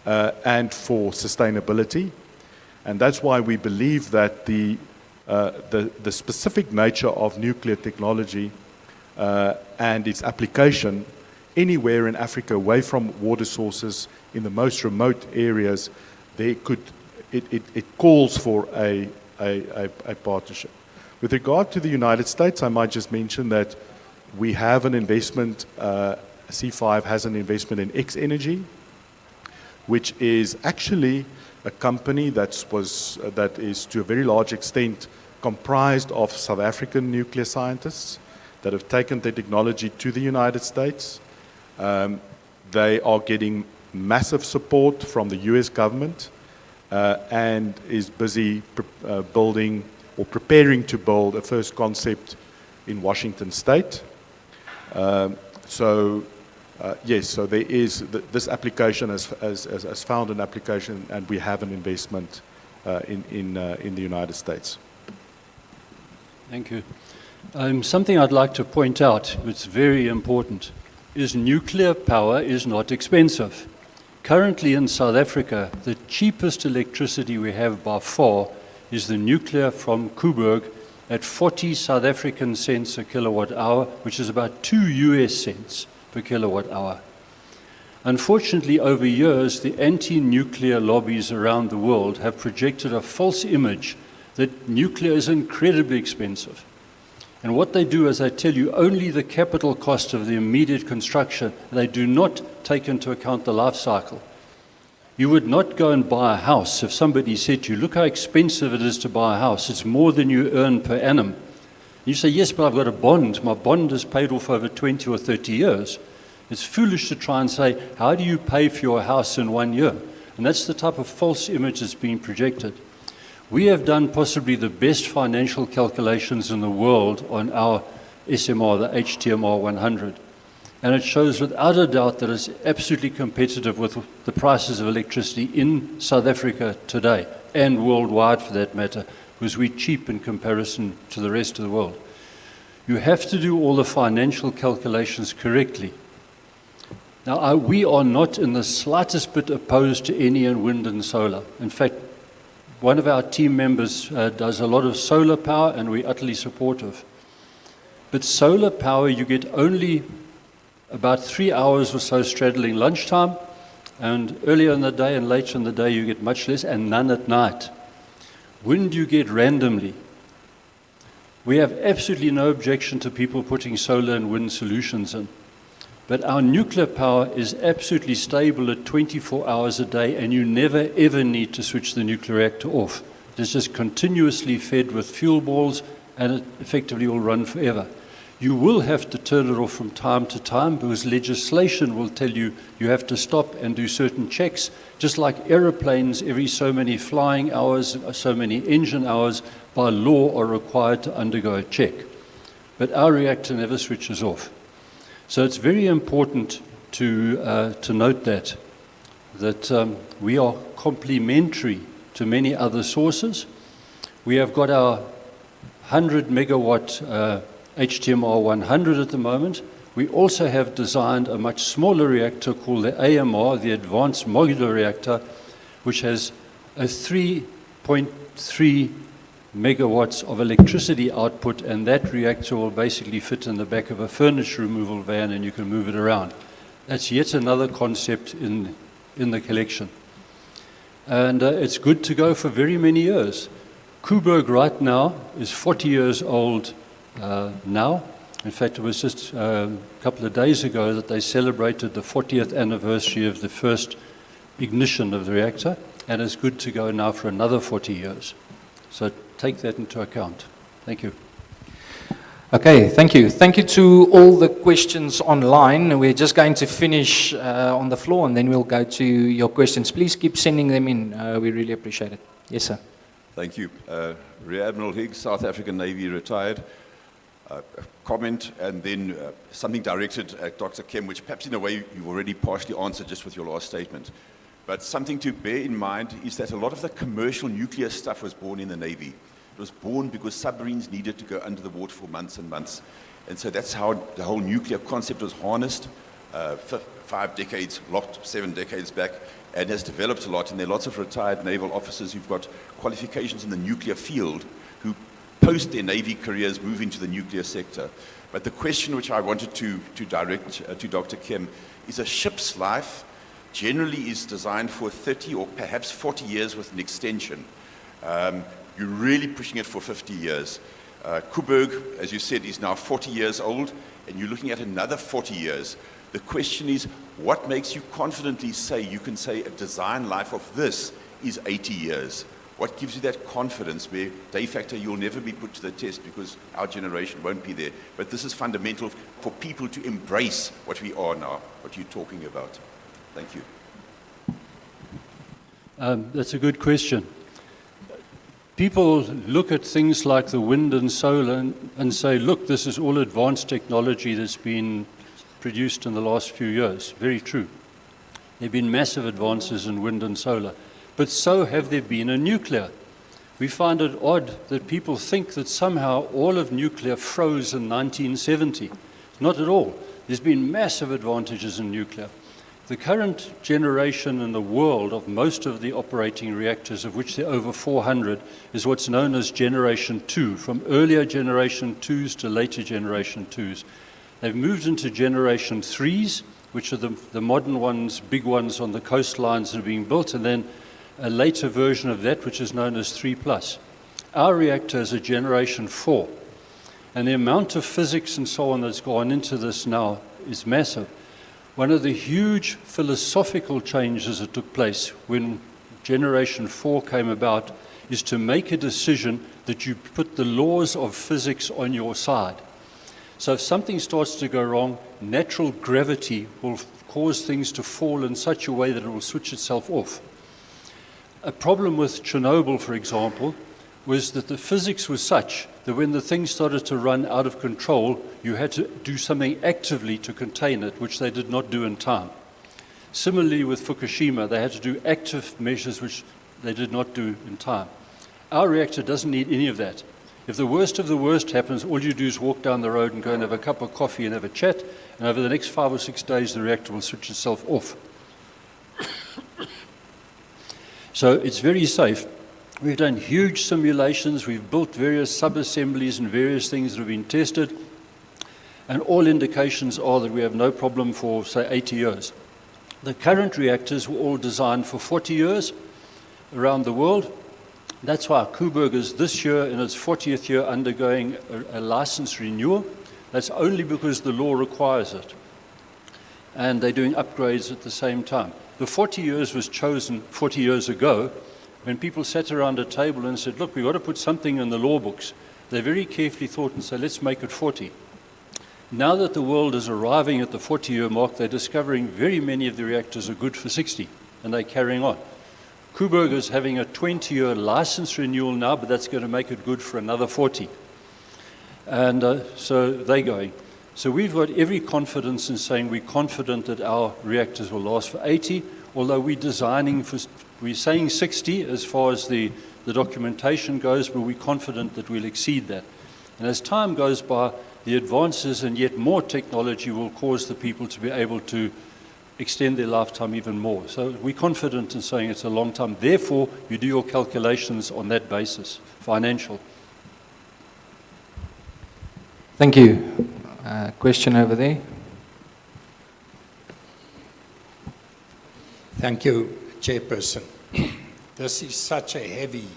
and for sustainability. And that's why we believe that the specific nature of nuclear technology and its application anywhere in Africa, away from water sources, in the most remote areas, it calls for a partnership. With regard to the United States, I might just mention that we have an investment, C5 has an investment in X Energy, which is actually a company that is to a very large extent comprised of South African nuclear scientists that have taken the technology to the United States. They are getting massive support from the US government and is busy building or preparing to build a first concept in Washington State. Yes, so there is this application has found an application, and we have an investment in the United States. Thank you. Something I'd like to point out, which is very important, is nuclear power is not expensive. Currently in South Africa, the cheapest electricity we have by far is the nuclear from Coburg at 40 South African cents a kilowatt hour, which is about 2 US cents per kilowatt hour. Unfortunately, over years, the anti-nuclear lobbies around the world have projected a false image that nuclear is incredibly expensive. And what they do is they tell you only the capital cost of the immediate construction. They do not take into account the life cycle. You would not go and buy a house if somebody said to you, look how expensive it is to buy a house. It's more than you earn per annum. You say, yes, but I've got a bond. My bond is paid off over 20 or 30 years. It's foolish to try and say, how do you pay for your house in 1 year? And that's the type of false image that's being projected. We have done possibly the best financial calculations in the world on our SMR, the HTMR 100. And it shows without a doubt that it's absolutely competitive with the prices of electricity in South Africa today, and worldwide for that matter, because we're cheap in comparison to the rest of the world. You have to do all the financial calculations correctly. Now, we are not in the slightest bit opposed to any wind and solar. In fact, one of our team members does a lot of solar power, and we're utterly supportive. But solar power, you get only about 3 hours or so straddling lunchtime, and earlier in the day and later in the day you get much less, and none at night. Wind you get randomly. We have absolutely no objection to people putting solar and wind solutions in. But our nuclear power is absolutely stable at 24 hours a day, and you never ever need to switch the nuclear reactor off. It is just continuously fed with fuel balls, and it effectively will run forever. You will have to turn it off from time to time because legislation will tell you you have to stop and do certain checks, just like aeroplanes every so many flying hours, so many engine hours, by law are required to undergo a check. But our reactor never switches off. So it's very important to note that we are complementary to many other sources. We have got our 100 megawatt HTMR 100 at the moment. We also have designed a much smaller reactor called the AMR, the Advanced Modular Reactor, which has a 3.3 megawatts of electricity output, and that reactor will basically fit in the back of a furniture removal van and you can move it around. That's yet another concept in the collection. And it's good to go for very many years. Coburg right now is 40 years old now. In fact, it was just a couple of days ago that they celebrated the 40th anniversary of the first ignition of the reactor, and it's good to go now for another 40 years. So take that into account. Thank you. Okay, thank you. Thank you to all the questions online. We're just going to finish on the floor and then we'll go to your questions. Please keep sending them in. We really appreciate it. Yes, sir. Thank you. Rear Admiral Higgs, South African Navy, retired. A comment and then something directed at Dr. Kem, which perhaps in a way you've already partially answered just with your last statement. But something to bear in mind is that a lot of the commercial nuclear stuff was born in the Navy. It was born because submarines needed to go under the water for months and months. And so that's how the whole nuclear concept was harnessed 5 decades, 7 decades back, and has developed a lot. And there are lots of retired naval officers who've got qualifications in the nuclear field who post their Navy careers move into the nuclear sector. But the question which I wanted to direct to Dr. Kem is a ship's life generally is designed for 30 or perhaps 40 years with an extension. You're really pushing it for 50 years. Coburg, as you said, is now 40 years old, and you're looking at another 40 years. The question is, what makes you confidently say, you can say a design life of this is 80 years? What gives you that confidence where de facto you'll never be put to the test because our generation won't be there? But this is fundamental for people to embrace what we are now, what you're talking about. Thank you. That's a good question. People look at things like the wind and solar and say, look, this is all advanced technology that's been produced in the last few years. Very true. There have been massive advances in wind and solar, but so have there been in nuclear. We find it odd that people think that somehow all of nuclear froze in 1970. Not at all. There's been massive advantages in nuclear. The current generation in the world of most of the operating reactors, of which there are over 400, is what's known as Generation 2, from earlier Generation 2s to later Generation 2s. They've moved into Generation 3s, which are the modern ones, big ones on the coastlines that are being built, and then a later version of that, which is known as 3+. Our reactor is a Generation 4, and the amount of physics and so on that's gone into this now is massive. One of the huge philosophical changes that took place when Generation 4 came about is to make a decision that you put the laws of physics on your side. So if something starts to go wrong, natural gravity will cause things to fall in such a way that it will switch itself off. A problem with Chernobyl, for example, was that the physics was such that when the thing started to run out of control, you had to do something actively to contain it, which they did not do in time. Similarly with Fukushima, they had to do active measures which they did not do in time. Our reactor doesn't need any of that. If the worst of the worst happens, all you do is walk down the road and go and have a cup of coffee and have a chat, and over the next 5 or 6 days, the reactor will switch itself off. So it's very safe. We've done huge simulations, we've built various sub-assemblies and various things that have been tested, and all indications are that we have no problem for, say, 80 years. The current reactors were all designed for 40 years around the world, That's why Coburg is this year in its 40th year undergoing a license renewal. That's only because the law requires it. And they're doing upgrades at the same time. The 40 years was chosen 40 years ago when people sat around a table and said, look, we've got to put something in the law books. They very carefully thought and said, let's make it 40. Now that the world is arriving at the 40-year mark, they're discovering very many of the reactors are good for 60, and they're carrying on. Coburg is having a 20-year license renewal now, but that's going to make it good for another 40. And so they're going. So we've got every confidence in saying we're confident that our reactors will last for 80, although we're saying 60 as far as the documentation goes, but we're confident that we'll exceed that. And as time goes by, the advances and yet more technology will cause the people to be able to extend their lifetime even more. So we're confident in saying it's a long time. Therefore, you do your calculations on that basis, financial. Thank you. Question over there. Thank you, Chairperson. This is such a heavy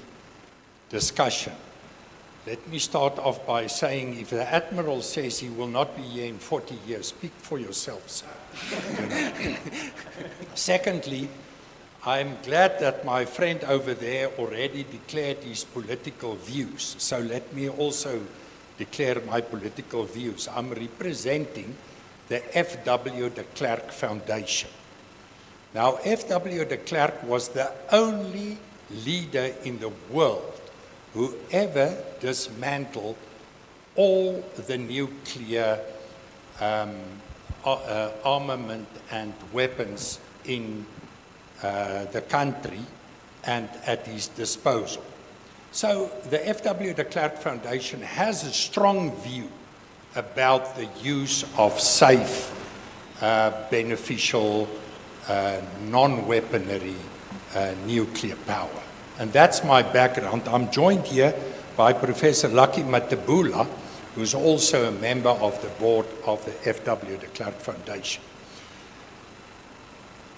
discussion. Let me start off by saying if the Admiral says he will not be here in 40 years, speak for yourself, sir. You know. Secondly, I'm glad that my friend over there already declared his political views. So let me also declare my political views. I'm representing the F.W. de Klerk Foundation. Now, F.W. de Klerk was the only leader in the world who ever dismantled all the nuclear armament and weapons in the country and at his disposal. So the F.W. de Klerk Foundation has a strong view about the use of safe, beneficial, non-weaponry nuclear power. And that's my background. I'm joined here by Professor Lucky Matabula, who's also a member of the board of the F.W. de Klerk Foundation.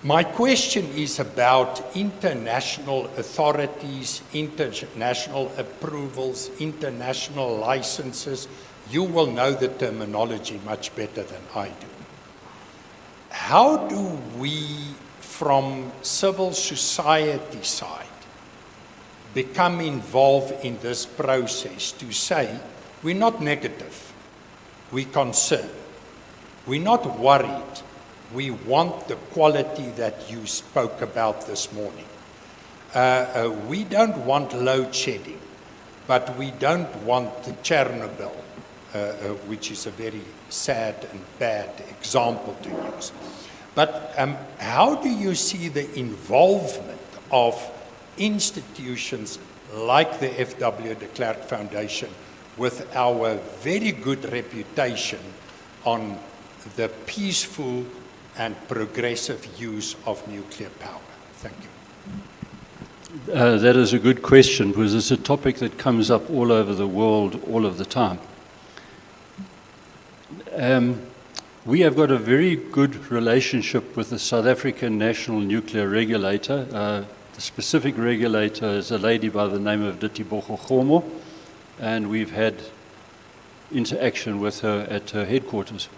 My question is about international authorities, international approvals, international licenses. You will know the terminology much better than I do. How do we, from civil society side, become involved in this process to say, we're not negative, we're concerned, we're not worried, we want the quality that you spoke about this morning. We don't want load shedding, but we don't want Chernobyl, which is a very sad and bad example to use. But how do you see the involvement of institutions like the F.W. de Klerk Foundation with our very good reputation on the peaceful and progressive use of nuclear power? Thank you. That is a good question because it's a topic that comes up all over the world all of the time. We have got a very good relationship with the South African National Nuclear Regulator. The specific regulator is a lady by the name of Ditebogo Khomo, and we've had interaction with her at her headquarters.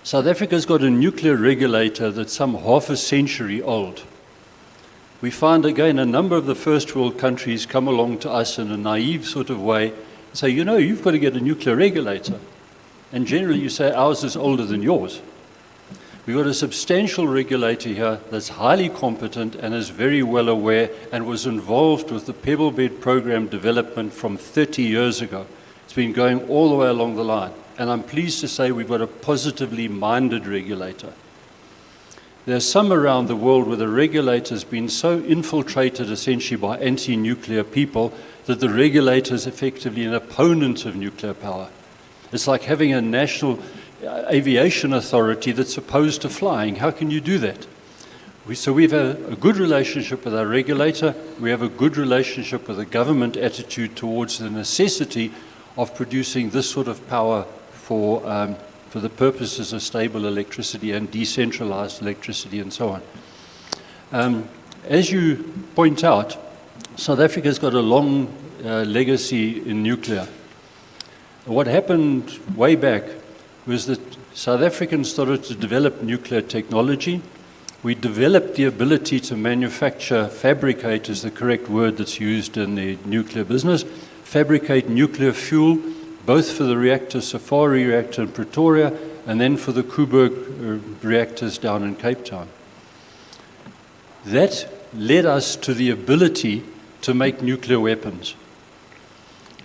South Africa's got a nuclear regulator that's some half a century old. We find, again, a number of the first world countries come along to us in a naive sort of way and say, you know, you've got to get a nuclear regulator. And generally you say, ours is older than yours. We've got a substantial regulator here that's highly competent and is very well aware and was involved with the pebble bed program development from 30 years ago. It's been going all the way along the line. And I'm pleased to say we've got a positively minded regulator. There's some around the world where the regulator's been so infiltrated essentially by anti-nuclear people that the regulator is effectively an opponent of nuclear power. It's like having a national aviation authority that's opposed to flying. How can you do that? So we've a good relationship with our regulator. We have a good relationship with the government attitude towards the necessity of producing this sort of power for the purposes of stable electricity and decentralized electricity and so on. As you point out, South Africa's got a long legacy in nuclear. What happened way back was that South Africans started to develop nuclear technology. We developed the ability to manufacture, fabricate is the correct word that's used in the nuclear business, fabricate nuclear fuel, both for the reactor, Safari reactor in Pretoria, and then for the Koeberg reactors down in Cape Town. That led us to the ability to make nuclear weapons.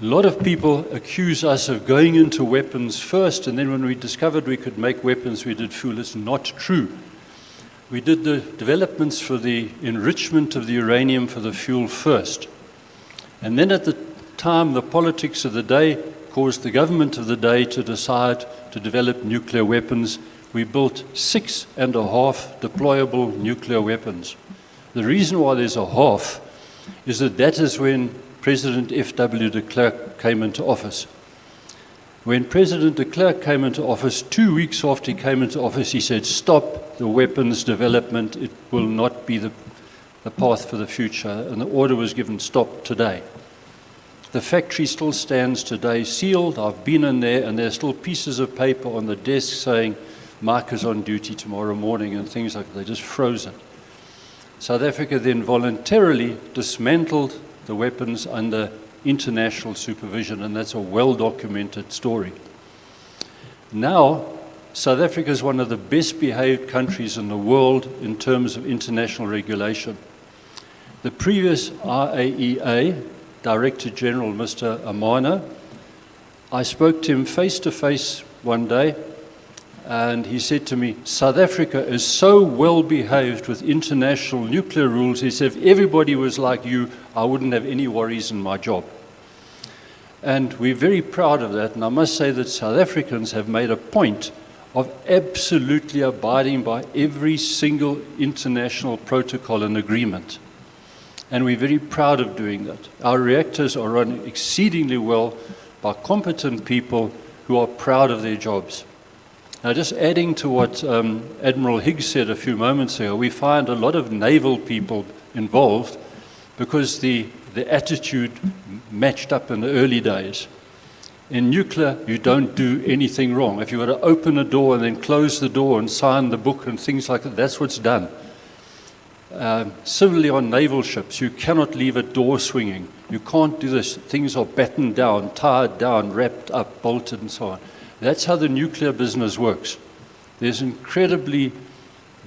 A lot of people accuse us of going into weapons first, and then when we discovered we could make weapons, we did fuel. It's not true. We did the developments for the enrichment of the uranium for the fuel first. And then at the time, the politics of the day caused the government of the day to decide to develop nuclear weapons. We built 6.5 deployable nuclear weapons. The reason why there's a half is that is when President F.W. de Klerk came into office. When President de Klerk came into office, 2 weeks after he came into office, he said, stop the weapons development. It will not be the path for the future. And the order was given, stop today. The factory still stands today sealed. I've been in there, and there's still pieces of paper on the desk saying, Mark is on duty tomorrow morning, and things like that. They just froze it. South Africa then voluntarily dismantled the weapons under international supervision, and that's a well-documented story. Now, South Africa is one of the best-behaved countries in the world in terms of international regulation. The previous IAEA Director General, Mr. Amano, I spoke to him face-to-face one day, and he said to me, South Africa is so well behaved with international nuclear rules. He said, if everybody was like you, I wouldn't have any worries in my job. And we're very proud of that. And I must say that South Africans have made a point of absolutely abiding by every single international protocol and agreement. And we're very proud of doing that. Our reactors are run exceedingly well by competent people who are proud of their jobs. Now, just adding to what Admiral Higgs said a few moments ago, we find a lot of naval people involved because the attitude matched up in the early days. In nuclear, you don't do anything wrong. If you were to open a door and then close the door and sign the book and things like that, that's what's done. Similarly on naval ships, you cannot leave a door swinging. You can't do this. Things are battened down, tied down, wrapped up, bolted, and so on. That's how the nuclear business works. There's incredibly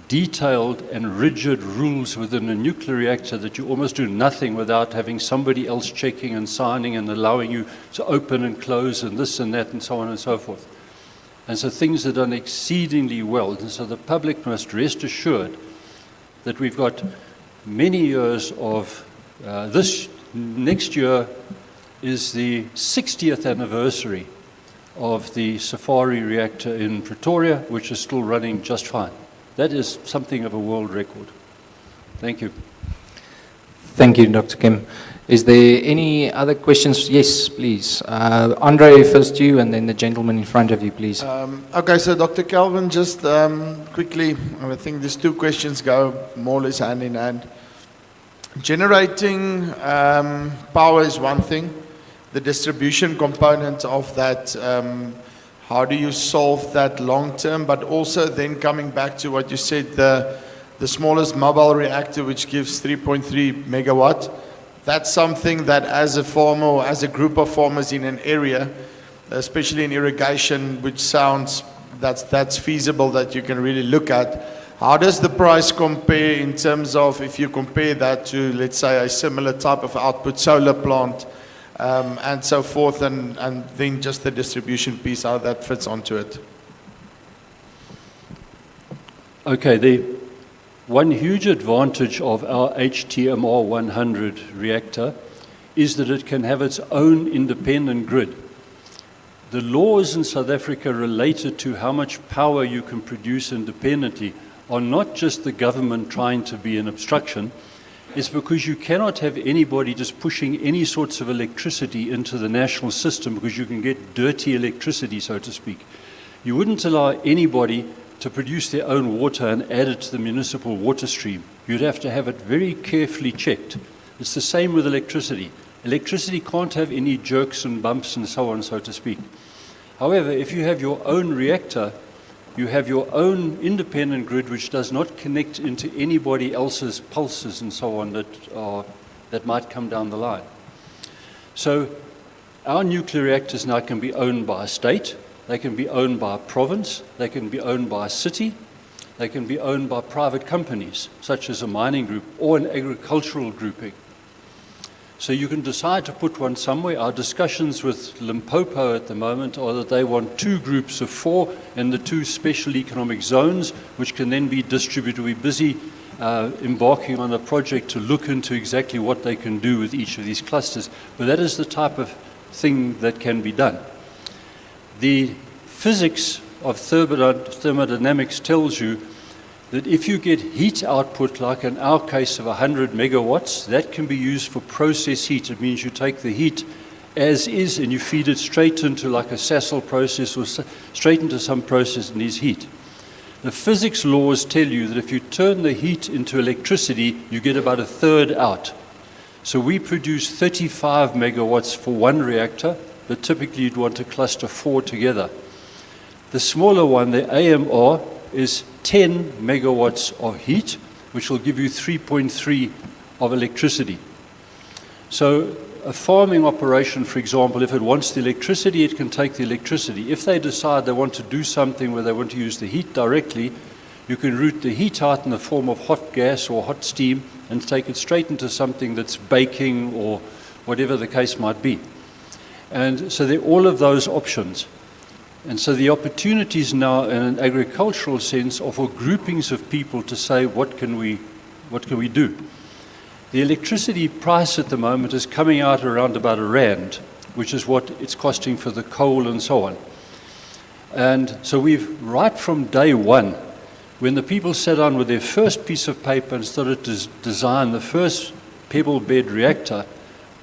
detailed and rigid rules within a nuclear reactor that you almost do nothing without having somebody else checking and signing and allowing you to open and close and this and that and so on and so forth. And so things are done exceedingly well. And so the public must rest assured that we've got many years of this next year is the 60th anniversary of the Safari reactor in Pretoria, which is still running just fine. That is something of a world record. Thank you. Thank you, Dr. Kim. Is there any other questions? Yes, please. Andre, first you, and then the gentleman in front of you, please. Okay, so Dr. Calvin, just quickly, I think these two questions go more or less hand in hand. Generating power is one thing. The distribution component of that, how do you solve that long term? But also then coming back to what you said, the smallest mobile reactor, which gives 3.3 megawatt. That's something that as a farmer or as a group of farmers in an area, especially in irrigation, which sounds that's feasible that you can really look at. How does the price compare in terms of if you compare that to, let's say, a similar type of output solar plant and so forth, and then just the distribution piece, how that fits onto it? Okay, the one huge advantage of our HTMR 100 reactor is that it can have its own independent grid. The laws in South Africa related to how much power you can produce independently are not just the government trying to be an obstruction. It's because you cannot have anybody just pushing any sorts of electricity into the national system because you can get dirty electricity, so to speak. You wouldn't allow anybody to produce their own water and add it to the municipal water stream. You'd have to have it very carefully checked It's the same with electricity. Electricity can't have any jerks and bumps and so on, so to speak. However, if you have your own reactor, you have your own independent grid which does not connect into anybody else's pulses and so on that might come down the line. So our nuclear reactors now can be owned by a state, they can be owned by a province, they can be owned by a city, they can be owned by private companies, such as a mining group or an agricultural grouping. So you can decide to put one somewhere. Our discussions with Limpopo at the moment are that they want 2 groups of 4 in the 2 special economic zones, which can then be distributed. We're busy embarking on a project to look into exactly what they can do with each of these clusters. But that is the type of thing that can be done. The physics of thermodynamics tells you that if you get heat output, like in our case of 100 megawatts, that can be used for process heat. It means you take the heat as is and you feed it straight into like a Sasol process or straight into some process that needs heat. The physics laws tell you that if you turn the heat into electricity, you get about 1/3 out. So we produce 35 megawatts for one reactor, but typically you'd want to cluster 4 together. The smaller one, the AMR, is 10 megawatts of heat, which will give you 3.3 of electricity. So a farming operation, for example, if it wants the electricity, it can take the electricity. If they decide they want to do something where they want to use the heat directly, you can route the heat out in the form of hot gas or hot steam and take it straight into something that's baking or whatever the case might be. And so there are all of those options. And so the opportunities now in an agricultural sense are for groupings of people to say, what can we do? The electricity price at the moment is coming out around about R1, which is what it's costing for the coal and so on. And so we've, right from day one, when the people sat down with their first piece of paper and started to design the first pebble bed reactor,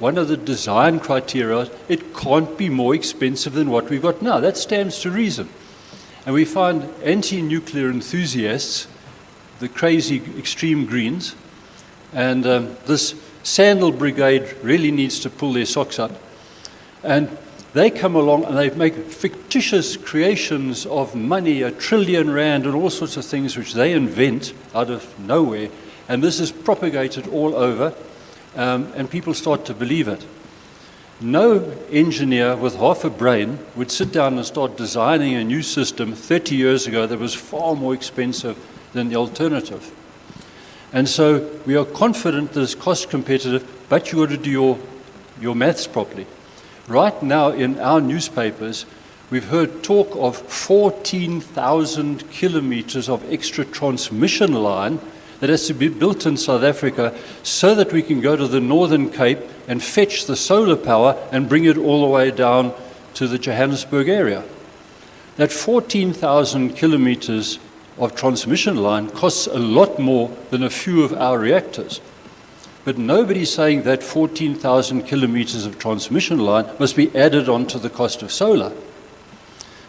one of the design criteria, it can't be more expensive than what we've got now. That stands to reason. And we find anti-nuclear enthusiasts, the crazy extreme greens, and this Sandal Brigade really needs to pull their socks up. And they come along and they make fictitious creations of money, R1 trillion, and all sorts of things which they invent out of nowhere. And this is propagated all over. And people start to believe it. No engineer with half a brain would sit down and start designing a new system 30 years ago that was far more expensive than the alternative. And so we are confident that it's cost competitive, but you've got to do your maths properly. Right now in our newspapers, we've heard talk of 14,000 kilometers of extra transmission line that has to be built in South Africa so that we can go to the Northern Cape and fetch the solar power and bring it all the way down to the Johannesburg area. That 14,000 kilometers of transmission line costs a lot more than a few of our reactors. But nobody's saying that 14,000 kilometers of transmission line must be added on to the cost of solar.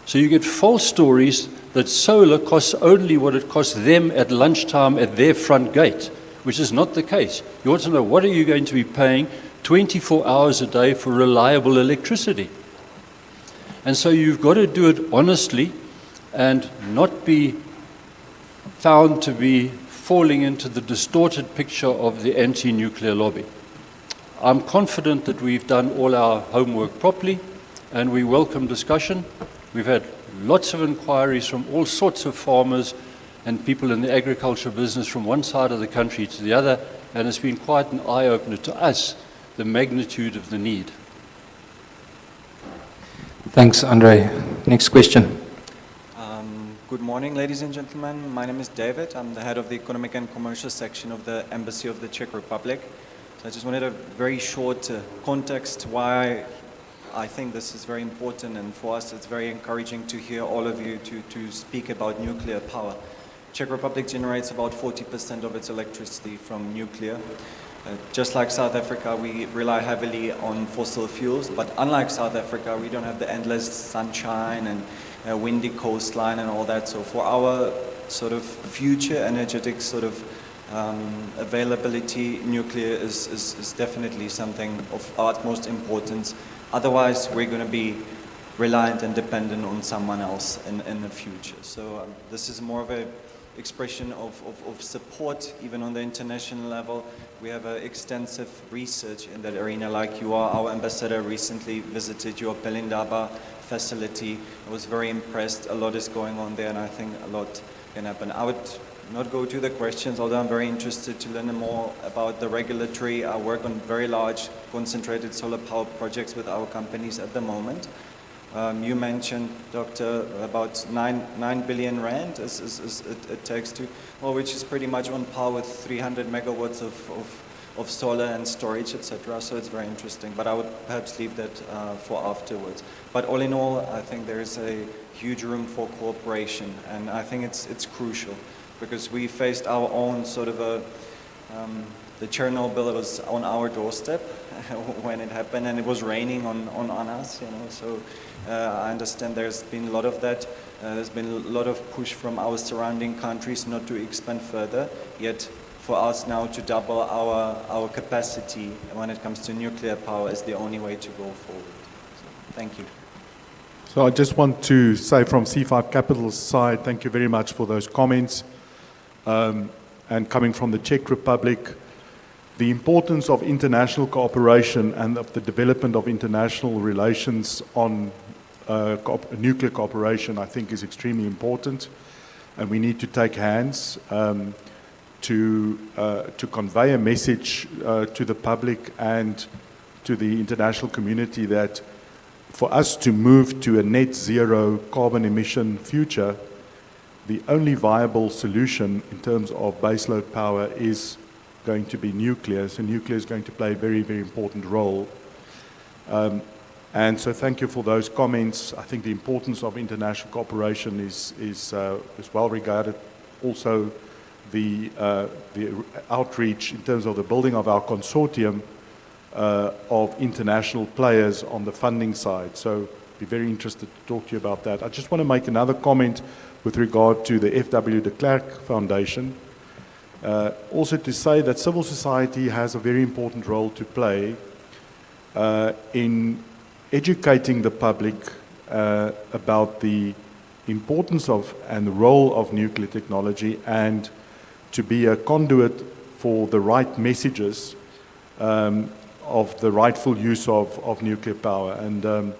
So you get false stories that solar costs only what it costs them at lunchtime at their front gate, which is not the case. You want to know, what are you going to be paying 24 hours a day for reliable electricity? And so you've got to do it honestly and not be found to be falling into the distorted picture of the anti-nuclear lobby. I'm confident that we've done all our homework properly, and we welcome discussion. We've had lots of inquiries from all sorts of farmers and people in the agriculture business from one side of the country to the other, and it's been quite an eye-opener to us, the magnitude of the need. Thanks, Andre. Next question. Good morning, ladies and gentlemen. My name is David. I'm the head of the Economic and Commercial section of the Embassy of the Czech Republic. So I just wanted a very short context why I think this is very important, and for us it's very encouraging to hear all of you to speak about nuclear power. Czech Republic generates about 40% of its electricity from nuclear. Just like South Africa, we rely heavily on fossil fuels, but unlike South Africa, we don't have the endless sunshine and windy coastline and all that. So for our sort of future energetic sort of availability, nuclear is definitely something of utmost importance. Otherwise, we're going to be reliant and dependent on someone else in the future. So this is more of an expression of support, even on the international level. We have extensive research in that arena, like you are. Our ambassador recently visited your Pelindaba facility. I was very impressed. A lot is going on there, and I think a lot can happen. I would not go to the questions, although I'm very interested to learn more about the regulatory. I work on very large concentrated solar power projects with our companies at the moment. You mentioned, Doctor, about 9 billion rand it takes to, well, which is pretty much on par with 300 megawatts of solar and storage, etc. So it's very interesting. But I would perhaps leave that for afterwards. But all in all, I think there is a huge room for cooperation, and I think it's crucial because we faced our own sort of the Chernobyl was on our doorstep when it happened, and it was raining on us, you know. So I understand there's been a lot of that. There's been a lot of push from our surrounding countries not to expand further. Yet for us now to double our capacity when it comes to nuclear power is the only way to go forward. So, thank you. So I just want to say from C5 Capital's side, thank you very much for those comments. And coming from the Czech Republic, the importance of international cooperation and of the development of international relations on nuclear cooperation, I think, is extremely important. And we need to take hands to convey a message to the public and to the international community that for us to move to a net zero carbon emission future, the only viable solution in terms of baseload power is going to be nuclear. So nuclear is going to play a very, very important role. And so thank you for those comments. I think the importance of international cooperation is well regarded. Also, the outreach in terms of the building of our consortium of international players on the funding side. So be very interested to talk to you about that. I just want to make another comment with regard to the F.W. de Klerk Foundation. Also to say that civil society has a very important role to play in educating the public about the importance of and the role of nuclear technology and to be a conduit for the right messages of the rightful use of nuclear power. And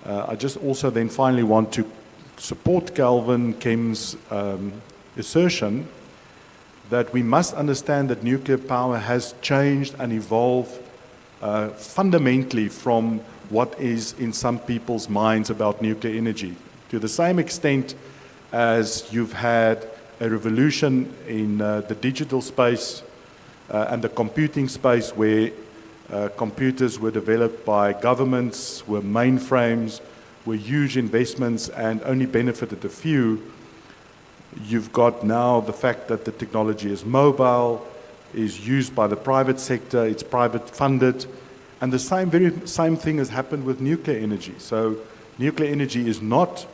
I just also then finally want to support Calvin Kem's assertion that we must understand that nuclear power has changed and evolved fundamentally from what is in some people's minds about nuclear energy. To the same extent as you've had a revolution in the digital space and the computing space where computers were developed by governments, were mainframes, were huge investments and only benefited a few. You've got now the fact that the technology is mobile, is used by the private sector, it's private funded, and the same thing has happened with nuclear energy. So nuclear energy is not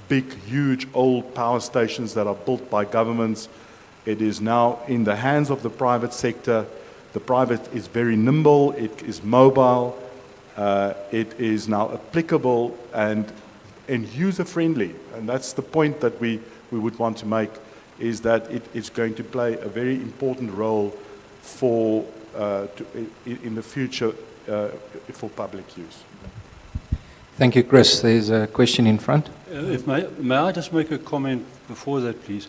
big, huge, old power stations that are built by governments. It is now in the hands of the private sector. The private is very nimble, it is mobile, it is now applicable and user-friendly. And that's the point that we would want to make, is that it is going to play a very important role for in the future for public use. Thank you, Chris. There's a question in front. May I just make a comment before that, please?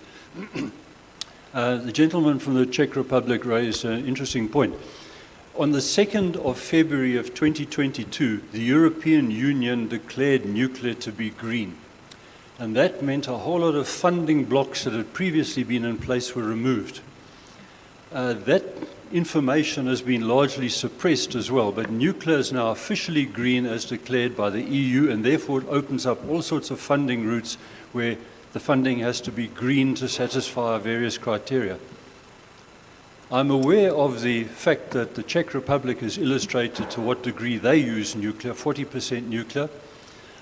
The gentleman from the Czech Republic raised an interesting point. On the 2nd of February of 2022, the European Union declared nuclear to be green. And that meant a whole lot of funding blocks that had previously been in place were removed. That information has been largely suppressed as well, but nuclear is now officially green as declared by the EU, and therefore it opens up all sorts of funding routes where the funding has to be green to satisfy various criteria. I'm aware of the fact that the Czech Republic has illustrated to what degree they use nuclear, 40% nuclear.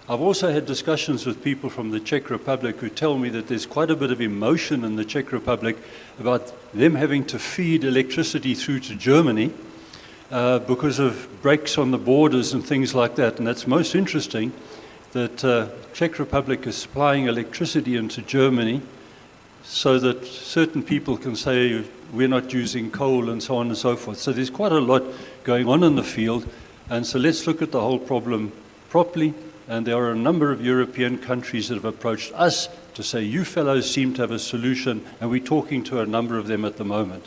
I've also had discussions with people from the Czech Republic who tell me that there's quite a bit of emotion in the Czech Republic about them having to feed electricity through to Germany because of breaks on the borders and things like that. And that's most interesting that Czech Republic is supplying electricity into Germany so that certain people can say we're not using coal and so on and so forth. So there's quite a lot going on in the field. And so let's look at the whole problem properly. And there are a number of European countries that have approached us to say, you fellows seem to have a solution, and we're talking to a number of them at the moment.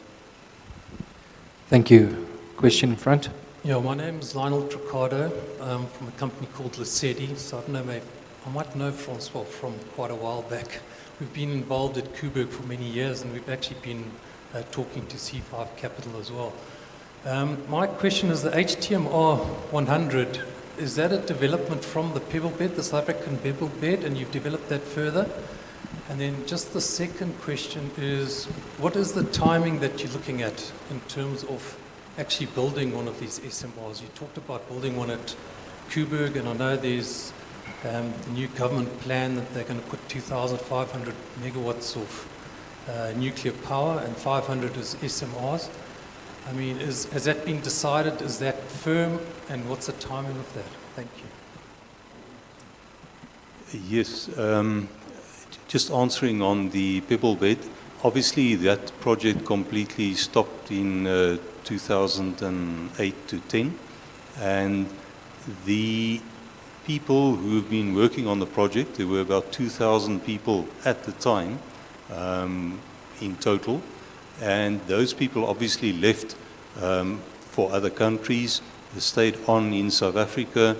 Thank you. Question in front. Yeah, my name is Lionel Tricado. I'm from a company called Lucedi. So I might know Francois from quite a while back. We've been involved at Coburg for many years, and we've actually been talking to C5 Capital as well. My question is the HTMR 100. Is that a development from the pebble bed, the South African pebble bed, and you've developed that further? And then just the second question is, what is the timing that you're looking at in terms of actually building one of these SMRs? You talked about building one at Coburg, and I know there's the new government plan that they're going to put 2,500 megawatts of nuclear power, and 500 is SMRs. I mean, has that been decided? Is that firm? And what's the timing of that? Thank you. Yes. Just answering on the pebble bed, obviously that project completely stopped in 2008 to 10. And the people who've been working on the project, there were about 2,000 people at the time in total. And those people obviously left for other countries. They stayed on in South Africa,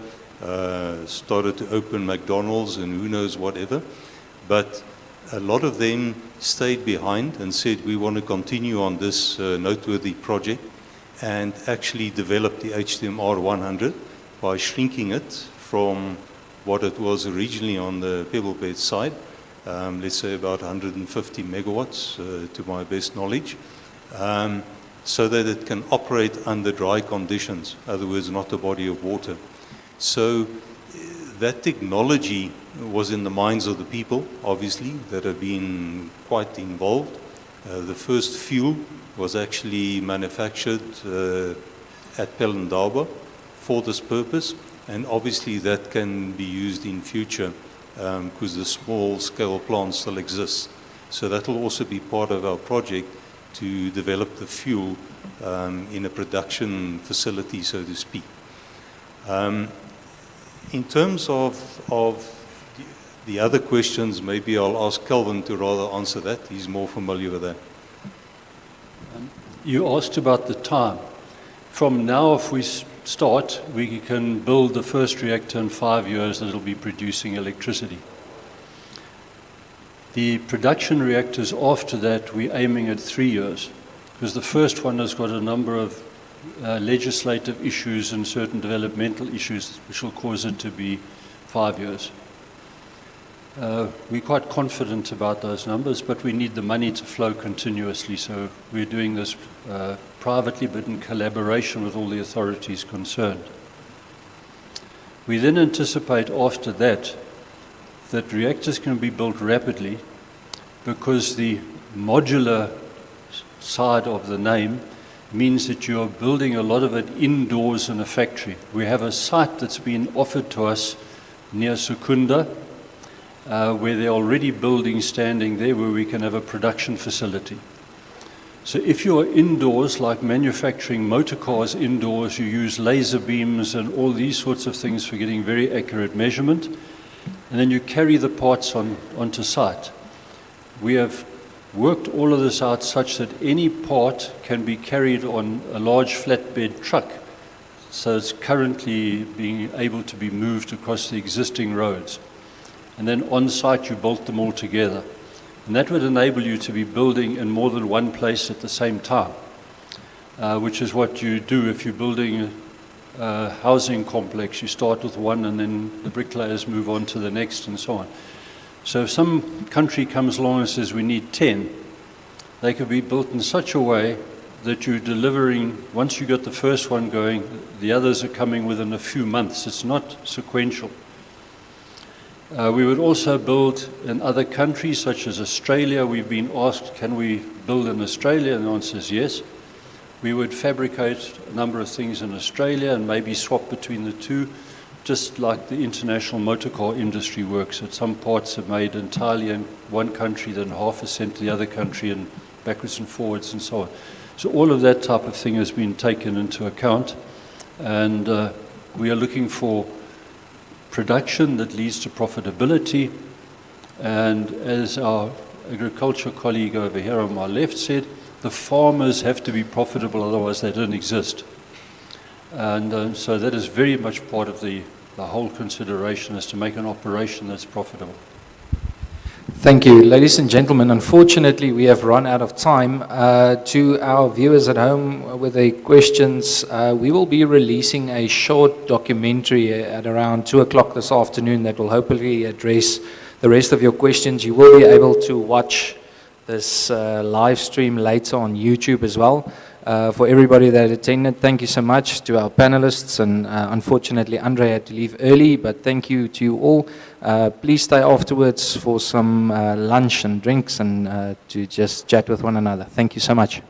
started to open McDonald's and who knows whatever. But a lot of them stayed behind and said, we want to continue on this noteworthy project, and actually developed the HTMR 100 by shrinking it from what it was originally on the pebble bed side. Let's say about 150 megawatts to my best knowledge, so that it can operate under dry conditions, in other words, not a body of water. So that technology was in the minds of the people, obviously, that have been quite involved. The first fuel was actually manufactured at Pelendaba for this purpose, and obviously that can be used in future because the small-scale plant still exists. So that will also be part of our project to develop the fuel in a production facility, so to speak. In terms of the other questions, maybe I'll ask Kelvin to rather answer that. He's more familiar with that. You asked about the time. From now, if we start, we can build the first reactor in 5 years that will be producing electricity. The production reactors after that, we're aiming at 3 years, because the first one has got a number of legislative issues and certain developmental issues which will cause it to be 5 years. We're quite confident about those numbers, but we need the money to flow continuously, so we're doing this privately but in collaboration with all the authorities concerned. We then anticipate after that that reactors can be built rapidly because the modular side of the name means that you are building a lot of it indoors in a factory. We have a site that's been offered to us near Secunda, where they're already building standing there, where we can have a production facility. So if you're indoors, like manufacturing motor cars indoors, you use laser beams and all these sorts of things for getting very accurate measurement, and then you carry the parts onto site. We have worked all of this out such that any part can be carried on a large flatbed truck. So it's currently being able to be moved across the existing roads. And then on site you bolt them all together. And that would enable you to be building in more than one place at the same time, which is what you do if you're building a housing complex. You start with one and then the bricklayers move on to the next and so on. So if some country comes along and says we need 10, they could be built in such a way that you're delivering, once you get the first one going, the others are coming within a few months. It's not sequential. We would also build in other countries such as Australia. We've been asked, can we build in Australia? And the answer is yes. We would fabricate a number of things in Australia and maybe swap between the two, just like the international motor car industry works. That some parts are made entirely in one country, then half are sent to the other country, and backwards and forwards and so on. So all of that type of thing has been taken into account, and we are looking for production that leads to profitability. And as our agriculture colleague over here on my left said, the farmers have to be profitable, otherwise they don't exist. And so that is very much part of the whole consideration, is to make an operation that's profitable. Thank you. Ladies and gentlemen, unfortunately we have run out of time. To our viewers at home with the questions, we will be releasing a short documentary at around 2 o'clock this afternoon that will hopefully address the rest of your questions. You will be able to watch this live stream later on YouTube as well. For everybody that attended, thank you so much to our panelists, and unfortunately Andre had to leave early, but thank you to you all. Please stay afterwards for some lunch and drinks and to just chat with one another. Thank you so much.